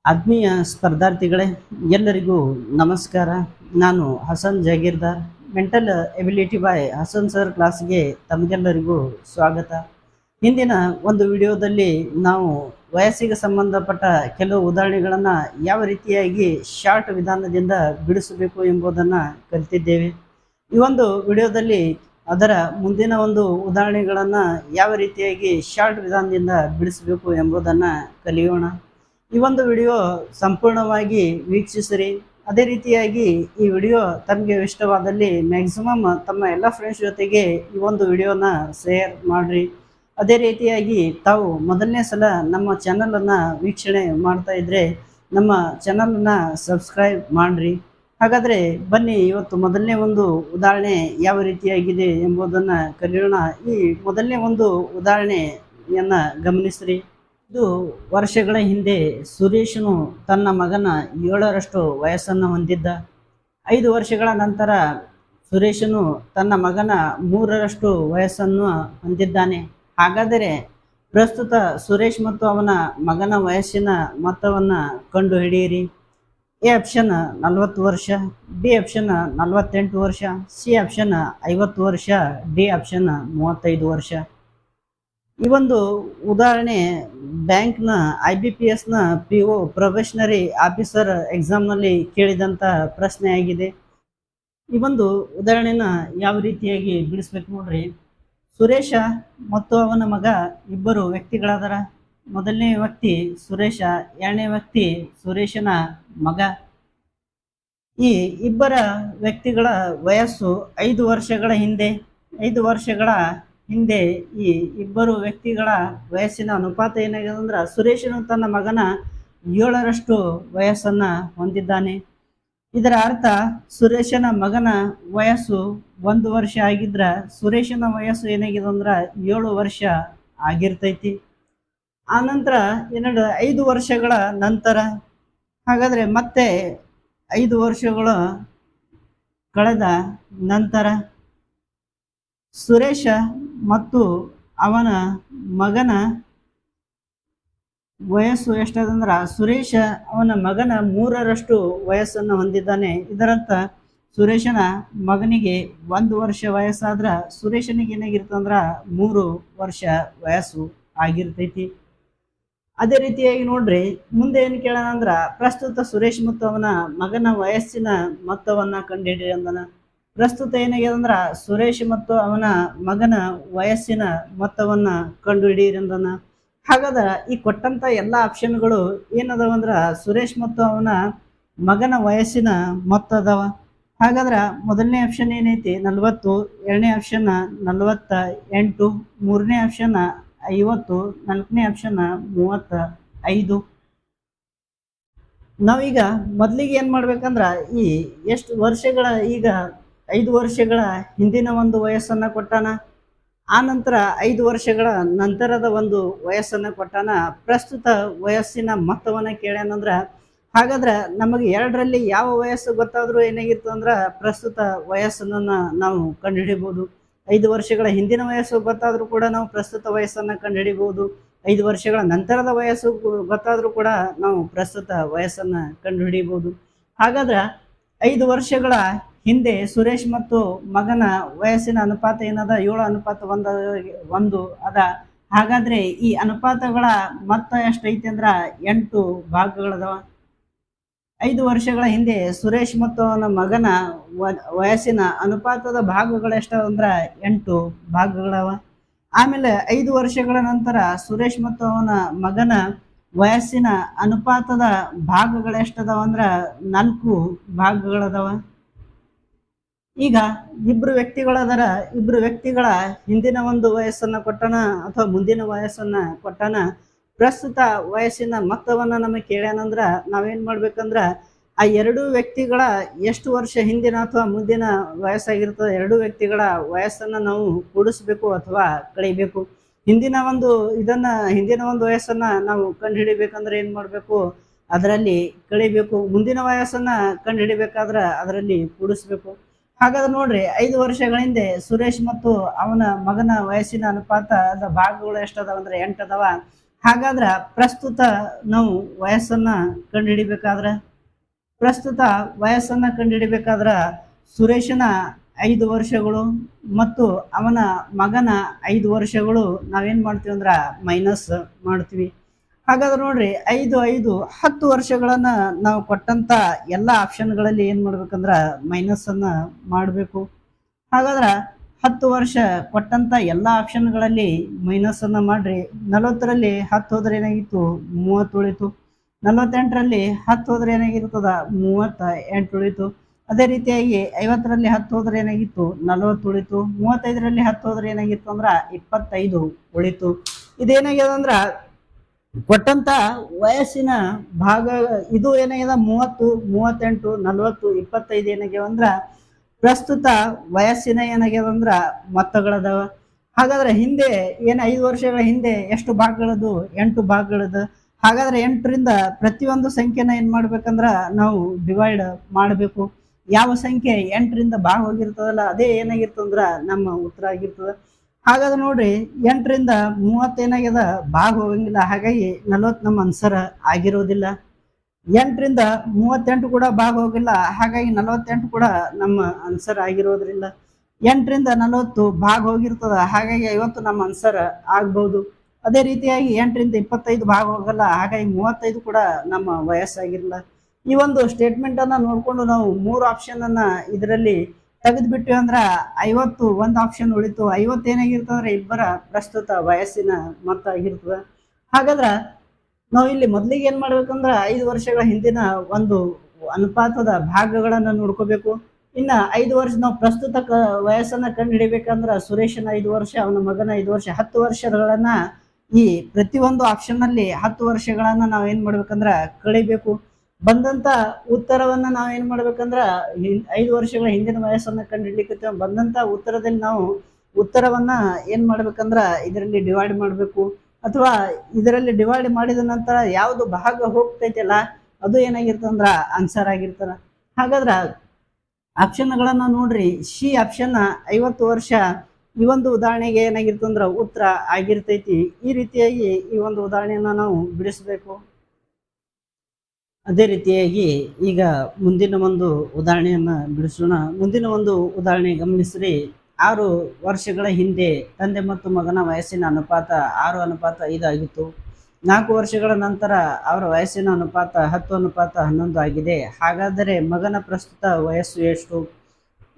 ಆತ್ಮೀಯ ಸ್ಪರ್ಧಾರ್ಥಿಗಳೇ, ಎಲ್ಲರಿಗೂ ನಮಸ್ಕಾರ. ನಾನು Hasan Jagirdar, mental ability by Hasan sir ಕ್ಲಾಸ್ಗೆ ತಮಗೆಲ್ಲರಿಗೂ ಸ್ವಾಗತ. ಹಿಂದಿನ ಒಂದು ವಿಡಿಯೋದಲ್ಲಿ ನಾವು ವಯಸ್ಸಿಗೆ ಸಂಬಂಧಪಟ್ಟ ಕೆಲವು ಉದಾಹರಣೆಗಳನ್ನು ಯಾವ ರೀತಿಯಾಗಿ ಶಾರ್ಟ್ ವಿಧಾನದಿಂದ ಬಿಡಿಸಬೇಕು ಎಂಬುದನ್ನು ಕಲಿತಿದ್ದೇವೆ. ಈ ಒಂದು ವಿಡಿಯೋದಲ್ಲಿ ಅದರ ಮುಂದಿನ ಒಂದು ಉದಾಹರಣೆಗಳನ್ನು ಯಾವ ರೀತಿಯಾಗಿ ಶಾರ್ಟ್ ವಿಧಾನದಿಂದ ಬಿಡಿಸಬೇಕು ಎಂಬುದನ್ನು ಕಲಿಯೋಣ. ಈ ಒಂದು ವಿಡಿಯೋ ಸಂಪೂರ್ಣವಾಗಿ ವೀಕ್ಷಿಸಿರಿ. ಅದೇ ರೀತಿಯಾಗಿ ಈ ವಿಡಿಯೋ ತಮಗೆ ಇಷ್ಟವಾದಲ್ಲಿ ಮ್ಯಾಕ್ಸಿಮಮ್ ತಮ್ಮ ಎಲ್ಲ ಫ್ರೆಂಡ್ಸ್ ಜೊತೆಗೆ ಈ ಒಂದು ವಿಡಿಯೋನ ಶೇರ್ ಮಾಡಿರಿ. ಅದೇ ರೀತಿಯಾಗಿ ತಾವು ಮೊದಲನೇ ಸಲ ನಮ್ಮ ಚಾನಲನ್ನು ವೀಕ್ಷಣೆ ಮಾಡ್ತಾ ಇದ್ದರೆ ನಮ್ಮ ಚಾನಲನ್ನು ಸಬ್ಸ್ಕ್ರೈಬ್ ಮಾಡಿರಿ. ಹಾಗಾದರೆ ಬನ್ನಿ, ಇವತ್ತು ಮೊದಲನೇ ಒಂದು ಉದಾಹರಣೆ ಯಾವ ರೀತಿಯಾಗಿದೆ ಎಂಬುದನ್ನು ಕಲಿಯೋಣ. ಈ ಮೊದಲನೇ ಒಂದು ಉದಾಹರಣೆಯನ್ನು ಗಮನಿಸಿರಿ. ಇದು ವರ್ಷಗಳ ಹಿಂದೆ ಸುರೇಶನು ತನ್ನ ಮಗನ 7ರಷ್ಟು ವಯಸ್ಸನ್ನು ಹೊಂದಿದ್ದ. 5 ವರ್ಷಗಳ ನಂತರ ಸುರೇಶನು ತನ್ನ ಮಗನ 3ರಷ್ಟು ವಯಸ್ಸನ್ನು ಹೊಂದಿದ್ದಾನೆ. ಹಾಗಾದರೆ ಪ್ರಸ್ತುತ ಸುರೇಶ್ ಮತ್ತು ಅವನ ಮಗನ ವಯಸ್ಸಿನ ಮೊತ್ತವನ್ನು ಕಂಡುಹಿಡಿಯಿರಿ. ಎ ಆಪ್ಷನ್ 40 ವರ್ಷ, ಬಿ ಆಪ್ಷನ್ 48 ವರ್ಷ, ಸಿ ಆಪ್ಷನ್ 50 ವರ್ಷ, ಡಿ ಆಪ್ಷನ್ 35 ವರ್ಷ. ಈ ಒಂದು ಉದಾಹರಣೆ ಬ್ಯಾಂಕ್ನ IBPSನ PO ಪ್ರೊಬೇಷನರಿ ಆಫೀಸರ್ ಎಕ್ಸಾಮ್ನಲ್ಲಿ ಕೇಳಿದಂಥ ಪ್ರಶ್ನೆಯಾಗಿದೆ. ಈ ಒಂದು ಉದಾಹರಣೆನ ಯಾವ ರೀತಿಯಾಗಿ ಬಿಡಿಸ್ಬೇಕು ನೋಡ್ರಿ. ಸುರೇಶ ಮತ್ತು ಅವನ ಮಗ ಇಬ್ಬರು ವ್ಯಕ್ತಿಗಳಾದರ. ಮೊದಲನೇ ವ್ಯಕ್ತಿ ಸುರೇಶ, ಎರಡನೇ ವ್ಯಕ್ತಿ ಸುರೇಶನ ಮಗ. ಈ ಇಬ್ಬರ ವ್ಯಕ್ತಿಗಳ ವಯಸ್ಸು 5 ವರ್ಷಗಳ ಹಿಂದೆ. 5 ವರ್ಷಗಳ ಹಿಂದೆ ಈ ಇಬ್ಬರು ವ್ಯಕ್ತಿಗಳ ವಯಸ್ಸಿನ ಅನುಪಾತ ಏನಾಗಿದೆ ಅಂದ್ರೆ, ಸುರೇಶನು ತನ್ನ ಮಗನ 7ರಷ್ಟು ವಯಸ್ಸನ್ನು ಹೊಂದಿದ್ದಾನೆ. ಇದರ ಅರ್ಥ ಸುರೇಶನ ಮಗನ ವಯಸ್ಸು 1 ವರ್ಷ ಆಗಿದ್ರೆ ಸುರೇಶನ ವಯಸ್ಸು ಏನಾಗಿದೆ ಅಂದ್ರೆ 7 ವರ್ಷ ಆಗಿರ್ತೈತಿ. ಆನಂತರ 5 ವರ್ಷಗಳ ನಂತರ, ಹಾಗಾದರೆ ಮತ್ತೆ 5 ವರ್ಷಗಳು ಕಳೆದ ನಂತರ ಸುರೇಶ ಮತ್ತು ಅವನ ಮಗನ ವಯಸ್ಸು ಎಷ್ಟಾದಂದ್ರೆ, ಸುರೇಶ ಅವನ ಮಗನ 3ರಷ್ಟು ವಯಸ್ಸನ್ನು ಹೊಂದಿದ್ದಾನೆ. ಇದರರ್ಥ ಸುರೇಶನ ಮಗನಿಗೆ 1 ವರ್ಷ ವಯಸ್ಸಾದ್ರೆ ಸುರೇಶನಿಗೆ ಏನಾಗಿರ್ತಂದ್ರೆ 3 ವರ್ಷ ವಯಸ್ಸು ಆಗಿರ್ತೈತಿ. ಅದೇ ರೀತಿಯಾಗಿ ನೋಡ್ರಿ, ಮುಂದೆ ಏನು ಕೇಳೋಣ ಅಂದ್ರೆ, ಪ್ರಸ್ತುತ ಸುರೇಶ್ ಮತ್ತು ಅವನ ಮಗನ ವಯಸ್ಸಿನ ಮೊತ್ತವನ್ನು ಕಂಡುಹಿಡಿಯಿರಿ ಅಂದನ. ಪ್ರಸ್ತುತ ಏನಾಗಿದೆ ಅಂದ್ರೆ, ಸುರೇಶ್ ಮತ್ತು ಅವನ ಮಗನ ವಯಸ್ಸಿನ ಮೊತ್ತವನ್ನು ಕಂಡುಹಿಡಿಯಿರಿ ಅಂದನ. ಹಾಗಾದ್ರೆ ಈ ಕೊಟ್ಟಂಥ ಎಲ್ಲ ಆಪ್ಷನ್ಗಳು ಏನದವಂದ್ರೆ ಸುರೇಶ್ ಮತ್ತು ಅವನ ಮಗನ ವಯಸ್ಸಿನ ಮೊತ್ತ ಅದಾವ. ಹಾಗಾದ್ರೆ ಮೊದಲನೇ ಆಪ್ಷನ್ ಏನೈತಿ 40, ಎರಡನೇ ಆಪ್ಷನ್ 48, ಮೂರನೇ ಆಪ್ಷನ್ 50, ನಾಲ್ಕನೇ ಆಪ್ಷನ್ 35. ನಾವೀಗ ಮೊದಲಿಗೆ ಏನು ಮಾಡ್ಬೇಕಂದ್ರೆ, ಈ ಎಷ್ಟು ವರ್ಷಗಳ, ಈಗ 5 ವರ್ಷಗಳ ಹಿಂದಿನ ಒಂದು ವಯಸ್ಸನ್ನು ಕೊಟ್ಟಾನ, ಆ ನಂತರ 5 ವರ್ಷಗಳ ನಂತರದ ಒಂದು ವಯಸ್ಸನ್ನು ಕೊಟ್ಟಾನ. ಪ್ರಸ್ತುತ ವಯಸ್ಸಿನ ಮೊತ್ತವನ್ನು ಕೇಳ್ಯಾನಂದ್ರೆ, ಹಾಗಾದ್ರೆ ನಮಗೆ 2ರಲ್ಲಿ ಯಾವ ವಯಸ್ಸು ಗೊತ್ತಾದರೂ ಏನಾಗಿತ್ತು ಅಂದ್ರೆ ಪ್ರಸ್ತುತ ವಯಸ್ಸನ್ನು ನಾವು ಕಂಡುಹಿಡಿಬೋದು. 5 ವರ್ಷಗಳ ಹಿಂದಿನ ವಯಸ್ಸು ಗೊತ್ತಾದರೂ ಕೂಡ ನಾವು ಪ್ರಸ್ತುತ ವಯಸ್ಸನ್ನು ಕಂಡುಹಿಡಿಬೋದು. 5 ವರ್ಷಗಳ ನಂತರದ ವಯಸ್ಸು ಗೊತ್ತಾದರೂ ಕೂಡ ನಾವು ಪ್ರಸ್ತುತ ವಯಸ್ಸನ್ನು ಕಂಡುಹಿಡಿಬೋದು. ಹಾಗಾದ್ರೆ 5 ವರ್ಷಗಳ ಹಿಂದೆ ಸುರೇಶ್ ಮತ್ತು ಮಗನ ವಯಸ್ಸಿನ ಅನುಪಾತ ಏನದ, 7:1 ಅದ. ಹಾಗಾದ್ರೆ ಈ ಅನುಪಾತಗಳ ಮೊತ್ತ ಎಷ್ಟೈತಿ ಅಂದ್ರೆ 8 ಭಾಗಗಳದವ. 5 ವರ್ಷಗಳ ಹಿಂದೆ ಸುರೇಶ್ ಮತ್ತು ಅವನ ಮಗನ ವಯಸ್ಸಿನ ಅನುಪಾತದ ಭಾಗಗಳು ಎಷ್ಟಂದ್ರೆ 8 ಭಾಗಗಳವ. ಆಮೇಲೆ 5 ವರ್ಷಗಳ ನಂತರ ಸುರೇಶ್ ಮತ್ತು ಅವನ ಮಗನ ವಯಸ್ಸಿನ ಅನುಪಾತದ ಭಾಗಗಳು ಎಷ್ಟದವ ಅಂದ್ರೆ 4 ಭಾಗಗಳದವ. ಈಗ ಇಬ್ಬರು ವ್ಯಕ್ತಿಗಳದರ, ಇಬ್ಬರು ವ್ಯಕ್ತಿಗಳ ಹಿಂದಿನ ಒಂದು ವಯಸ್ಸನ್ನು ಕೊಟ್ಟಾನ ಅಥವಾ ಮುಂದಿನ ವಯಸ್ಸನ್ನು ಕೊಟ್ಟಾನ. ಪ್ರಸ್ತುತ ವಯಸ್ಸಿನ ಮೊತ್ತವನ್ನು ನಮಗೆ ಕೇಳ್ಯಾನಂದ್ರೆ ನಾವೇನು ಮಾಡ್ಬೇಕಂದ್ರೆ, ಆ 2 ವ್ಯಕ್ತಿಗಳ ಎಷ್ಟು ವರ್ಷ ಹಿಂದಿನ ಅಥವಾ ಮುಂದಿನ ವಯಸ್ಸಾಗಿರ್ತದೆ, 2 ವ್ಯಕ್ತಿಗಳ ವಯಸ್ಸನ್ನು ನಾವು ಕೂಡಿಸ್ಬೇಕು ಅಥವಾ ಕಳಿಬೇಕು. ಹಿಂದಿನ ಒಂದು ವಯಸ್ಸನ್ನು ನಾವು ಕಂಡುಹಿಡಿಬೇಕಂದ್ರೆ ಏನು ಮಾಡಬೇಕು, ಅದರಲ್ಲಿ ಕಳಿಬೇಕು. ಮುಂದಿನ ವಯಸ್ಸನ್ನು ಕಂಡುಹಿಡಿಬೇಕಾದ್ರೆ ಅದರಲ್ಲಿ ಕೂಡಿಸ್ಬೇಕು. ಹಾಗಾದ್ರೆ ನೋಡ್ರಿ, 5 ವರ್ಷಗಳ ಹಿಂದೆ ಸುರೇಶ್ ಮತ್ತು ಅವನ ಮಗನ ವಯಸ್ಸಿನ ಅನುಪಾತದ ಭಾಗಗಳು ಎಷ್ಟದಾವ ಅಂದ್ರೆ 8 ಅದಾವ. ಹಾಗಾದ್ರೆ ಪ್ರಸ್ತುತ ನಾವು ವಯಸ್ಸನ್ನ ಕಂಡುಹಿಡಿಬೇಕಾದ್ರೆ ಪ್ರಸ್ತುತ ವಯಸ್ಸನ್ನ ಕಂಡುಹಿಡಿಬೇಕಾದ್ರ ಸುರೇಶನ 5 ವರ್ಷಗಳು ಮತ್ತು ಅವನ ಮಗನ 5 ವರ್ಷಗಳು ನಾವೇನ್ ಮಾಡ್ತೀವಿ ಅಂದ್ರ ಮೈನಸ್ ಮಾಡ್ತೀವಿ. ಹಾಗಾದ್ರೆ ನೋಡ್ರಿ 5 5 10 ವರ್ಷಗಳನ್ನ ನಾವು ಕೊಟ್ಟಂತ ಎಲ್ಲ ಆಪ್ಷನ್ಗಳಲ್ಲಿ ಏನ್ ಮಾಡ್ಬೇಕಂದ್ರ ಮೈನಸ್ ಅನ್ನ ಮಾಡಬೇಕು. ಹಾಗಾದ್ರ 10 ವರ್ಷ ಕೊಟ್ಟಂತ ಎಲ್ಲ ಆಪ್ಷನ್ಗಳಲ್ಲಿ ಮೈನಸ್ ಅನ್ನ ಮಾಡ್ರಿ. 40ರಲ್ಲಿ 10 ಹೋದ್ರೆ ಏನಾಗಿತ್ತು 30 ಉಳಿತು. 48ರಲ್ಲಿ 10 ಹೋದ್ರೆ ಏನಾಗಿರ್ತದ 38 ಉಳಿತು. ಅದೇ ರೀತಿಯಾಗಿ 50ರಲ್ಲಿ 10 ಹೋದ್ರೆ ಏನಾಗಿತ್ತು 40 ಉಳಿತು. 35ರಲ್ಲಿ 10 ಹೋದ್ರೆ ಏನಾಗಿತ್ತು ಅಂದ್ರ 25 ಉಳಿತು. ಇದೇನಾಗ್ಯದ ಅಂದ್ರ ಕೊಟ್ಟಂತ ವಯಸ್ಸಿನ ಭಾಗ ಇದು ಏನಾಗ್ಯದ 30 38 40 25 ಏನಾಗ್ಯಾವ ಅಂದ್ರ ಪ್ರಸ್ತುತ ವಯಸ್ಸಿನ ಏನಾಗ್ಯದ ಅಂದ್ರ ಮೊತ್ತಗಳದಾವ. ಹಾಗಾದ್ರೆ ಹಿಂದೆ 5 ವರ್ಷಗಳ ಹಿಂದೆ ಎಷ್ಟು ಭಾಗಗಳದು 8 ಭಾಗಗಳದು. ಹಾಗಾದ್ರೆ 8ರಿಂದ ಪ್ರತಿಯೊಂದು ಸಂಖ್ಯೆನ ಏನ್ ಮಾಡ್ಬೇಕಂದ್ರ ನಾವು ಡಿವೈಡ್ ಮಾಡಬೇಕು. ಯಾವ ಸಂಖ್ಯೆ 8ರಿಂದ ಭಾಗ ಹೋಗಿರ್ತದಲ್ಲ ಅದೇ ಏನಾಗಿರ್ತಂದ್ರ ನಮ್ಮ ಉತ್ತರ ಆಗಿರ್ತದ. ಹಾಗಾದ್ರೆ ನೋಡ್ರಿ 8ರಿಂದ 30 ಏನಾಗ್ಯದ ಭಾಗ ಹೋಗಂಗಿಲ್ಲ, ಹಾಗಾಗಿ 40 ನಮ್ಮ ಆನ್ಸರ್ ಆಗಿರೋದಿಲ್ಲ. 8ರಿಂದ 38 ಕೂಡ ಭಾಗ ಹೋಗಿಲ್ಲ, ಹಾಗಾಗಿ 48 ಕೂಡ ನಮ್ಮ ಆನ್ಸರ್ ಆಗಿರೋದ್ರಿಂದ. 8ರಿಂದ 40 ಭಾಗ ಹೋಗಿರ್ತದ, ಹಾಗಾಗಿ 50 ನಮ್ಮ ಆನ್ಸರ್ ಆಗ್ಬಹುದು. ಅದೇ ರೀತಿಯಾಗಿ 8ರಿಂದ 25 ಭಾಗ ಹೋಗಲ್ಲ, ಹಾಗಾಗಿ 35 ಕೂಡ ನಮ್ಮ ವಯಸ್ಸಾಗಿರಲ್ಲ. ಈ ಒಂದು ಸ್ಟೇಟ್ಮೆಂಟ್ ಅನ್ನ ನೋಡ್ಕೊಂಡು ನಾವು 3 ಆಪ್ಷನ್ ಅನ್ನ ಇದರಲ್ಲಿ ತೆಗೆದ್ಬಿಟ್ಟಿವಿ ಅಂದ್ರ 50 ಒಂದು ಆಪ್ಷನ್ ಉಳಿತು. 50 ಏನಾಗಿರ್ತಂದ್ರೆ ಇಬ್ಬರ ಪ್ರಸ್ತುತ ವಯಸ್ಸಿನ ಮೊತ್ತ ಆಗಿರ್ತದ. ಹಾಗಾದ್ರ ನಾವು ಇಲ್ಲಿ ಮೊದಲಿಗೆ ಏನ್ ಮಾಡ್ಬೇಕಂದ್ರ 5 ವರ್ಷಗಳ ಹಿಂದಿನ ಒಂದು ಅನುಪಾತದ ಭಾಗಗಳನ್ನ ನೋಡ್ಕೋಬೇಕು. ಇನ್ನ 5 ವರ್ಷ ನಾವು ಪ್ರಸ್ತುತ ವಯಸ್ಸನ್ನ ಕಂಡು ಹಿಡಿಬೇಕಂದ್ರ ಸುರೇಶನ 5 ವರ್ಷ, ಅವನ ಮಗನ 5 ವರ್ಷ, 10 ವರ್ಷಗಳನ್ನ ಈ ಪ್ರತಿಯೊಂದು ಆಪ್ಷನ್ ಅಲ್ಲಿ 10 ವರ್ಷಗಳನ್ನ ನಾವ್ ಏನ್ ಮಾಡ್ಬೇಕಂದ್ರ ಕಳಿಬೇಕು. ಬಂದಂತ ಉತ್ತರವನ್ನ ನಾವ್ ಏನ್ ಮಾಡ್ಬೇಕಂದ್ರ 5 ವರ್ಷಗಳ ಹಿಂದಿನ ವಯಸ್ಸನ್ನ ಕಂಡು ಹಿಡ್ಲಿಕ್ಕೆ ಬಂದಂತ ಉತ್ತರದಲ್ಲಿ ನಾವು ಉತ್ತರವನ್ನ ಏನ್ ಮಾಡ್ಬೇಕಂದ್ರ ಇದರಲ್ಲಿ ಡಿವೈಡ್ ಮಾಡ್ಬೇಕು. ಅಥವಾ ಇದರಲ್ಲಿ ಡಿವೈಡ್ ಮಾಡಿದ ನಂತರ ಯಾವ್ದು ಭಾಗ ಹೋಗ್ತೈತಲ್ಲ ಅದು ಏನಾಗಿರ್ತಂದ್ರ ಆನ್ಸರ್ ಆಗಿರ್ತದ. ಹಾಗಾದ್ರ ಆಪ್ಷನ್ಗಳನ್ನ ನೋಡ್ರಿ. ಸಿ ಆಪ್ಷನ್ 50 ವರ್ಷ ಈ ಒಂದು ಉದಾಹರಣೆಗೆ ಏನಾಗಿರ್ತಂದ್ರ ಉತ್ತರ ಆಗಿರ್ತೈತಿ. ಈ ರೀತಿಯಾಗಿ ಈ ಒಂದು ಉದಾಹರಣೆಯನ್ನ ನಾವು ಬಿಡಿಸ್ಬೇಕು. ಅದೇ ರೀತಿಯಾಗಿ ಈಗ ಮುಂದಿನ ಒಂದು ಉದಾಹರಣೆಯನ್ನ ಬಿಡಿಸೋಣ. ಮುಂದಿನ ಒಂದು ಉದಾಹರಣೆ ಗಮನಿಸ್ರಿ. 6 ವರ್ಷಗಳ ಹಿಂದೆ ತಂದೆ ಮತ್ತು ಮಗನ ವಯಸ್ಸಿನ ಅನುಪಾತ 6:5 ಆಗಿತ್ತು. 4 ವರ್ಷಗಳ ನಂತರ ಅವರ ವಯಸ್ಸಿನ ಅನುಪಾತ 10:11 ಆಗಿದೆ. ಹಾಗಾದರೆ ಮಗನ ಪ್ರಸ್ತುತ ವಯಸ್ಸು ಎಷ್ಟು?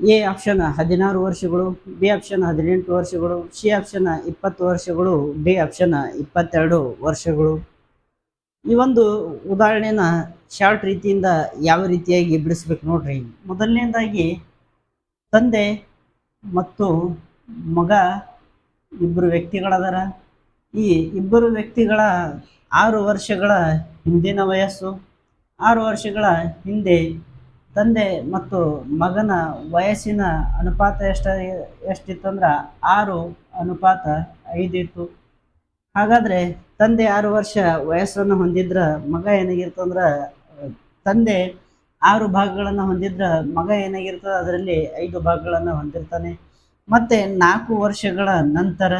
ಎ ಆಪ್ಷನ್ 16 ವರ್ಷಗಳು, ಬಿ ಆಪ್ಷನ್ 18 ವರ್ಷಗಳು, ಸಿ ಆಪ್ಷನ್ 20 ವರ್ಷಗಳು, ಡಿ ಆಪ್ಷನ್ 22 ವರ್ಷಗಳು. ಈ ಒಂದು ಉದಾಹರಣೆನ ಶಾರ್ಟ್ ರೀತಿಯಿಂದ ಯಾವ ರೀತಿಯಾಗಿ ಬಿಡಿಸ್ಬೇಕು ನೋಡ್ರಿ. ಮೊದಲನೇದಾಗಿ ತಂದೆ ಮತ್ತು ಮಗ ಇಬ್ಬರು ವ್ಯಕ್ತಿಗಳದಾರ. ಈ ಇಬ್ಬರು ವ್ಯಕ್ತಿಗಳ 6 ವರ್ಷಗಳ ಹಿಂದಿನ ವಯಸ್ಸು. 6 ವರ್ಷಗಳ ಹಿಂದೆ ತಂದೆ ಮತ್ತು ಮಗನ ವಯಸ್ಸಿನ ಅನುಪಾತ ಎಷ್ಟಿತ್ತು ಅಂದ್ರ 6:5 ಇತ್ತು. ಹಾಗಾದ್ರೆ ತಂದೆ 6 ವರ್ಷ ವಯಸ್ಸನ್ನು ಹೊಂದಿದ್ರ ಮಗ ಏನಾಗಿರ್ತಂದ್ರ ತಂದೆ 6 ಭಾಗಗಳನ್ನ ಹೊಂದಿದ್ರ ಮಗ ಏನಾಗಿರ್ತದ ಅದರಲ್ಲಿ 5 ಭಾಗಗಳನ್ನ ಹೊಂದಿರ್ತಾನೆ. ಮತ್ತೆ 4 ವರ್ಷಗಳ ನಂತರ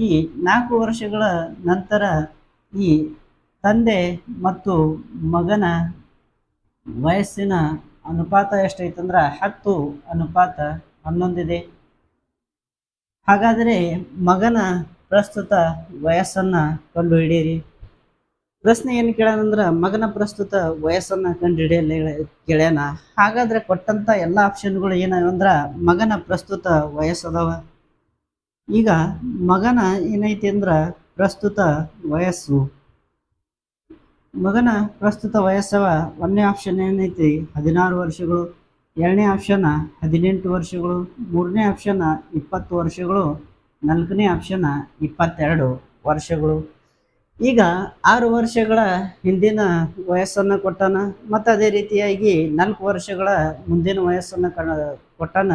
ಈ 4 ವರ್ಷಗಳ ನಂತರ ಈ ತಂದೆ ಮತ್ತು ಮಗನ ವಯಸ್ಸಿನ ಅನುಪಾತ ಎಷ್ಟೈತಂದ್ರ 10:11 ಇದೆ. ಹಾಗಾದರೆ ಮಗನ ಪ್ರಸ್ತುತ ವಯಸ್ಸನ್ನ ಕಂಡು ಹಿಡಿಯಿರಿ. ಪ್ರಶ್ನೆ ಏನು ಕೇಳ್ಯಾನಂದ್ರ ಮಗನ ಪ್ರಸ್ತುತ ವಯಸ್ಸನ್ನ ಕಂಡು ಹಿಡಿಯಲು ಕೇಳ್ಯಾನ. ಹಾಗಾದ್ರೆ ಕೊಟ್ಟಂತ ಎಲ್ಲ ಆಪ್ಷನ್ಗಳು ಏನಾವಂದ್ರ ಮಗನ ಪ್ರಸ್ತುತ ವಯಸ್ಸದವ. ಈಗ ಮಗನ ಏನೈತಿ ಅಂದ್ರ ಪ್ರಸ್ತುತ ವಯಸ್ಸು. ಮಗನ ಪ್ರಸ್ತುತ ವಯಸ್ಸವ. 1ನೇ ಆಪ್ಷನ್ ಏನೈತಿ 16 ವರ್ಷಗಳು, 2ನೇ ಆಪ್ಷನ್ 18 ವರ್ಷಗಳು, 3ನೇ ಆಪ್ಷನ್ 20 ವರ್ಷಗಳು, 4ನೇ ಆಪ್ಷನ್ 22 ವರ್ಷಗಳು. ಈಗ 6 ವರ್ಷಗಳ ಹಿಂದಿನ ವಯಸ್ಸನ್ನ ಕೊಟ್ಟಾನ, ಮತ್ತು ಅದೇ ರೀತಿಯಾಗಿ 4 ವರ್ಷಗಳ ಮುಂದಿನ ವಯಸ್ಸನ್ನ ಕೊಟ್ಟಾನ.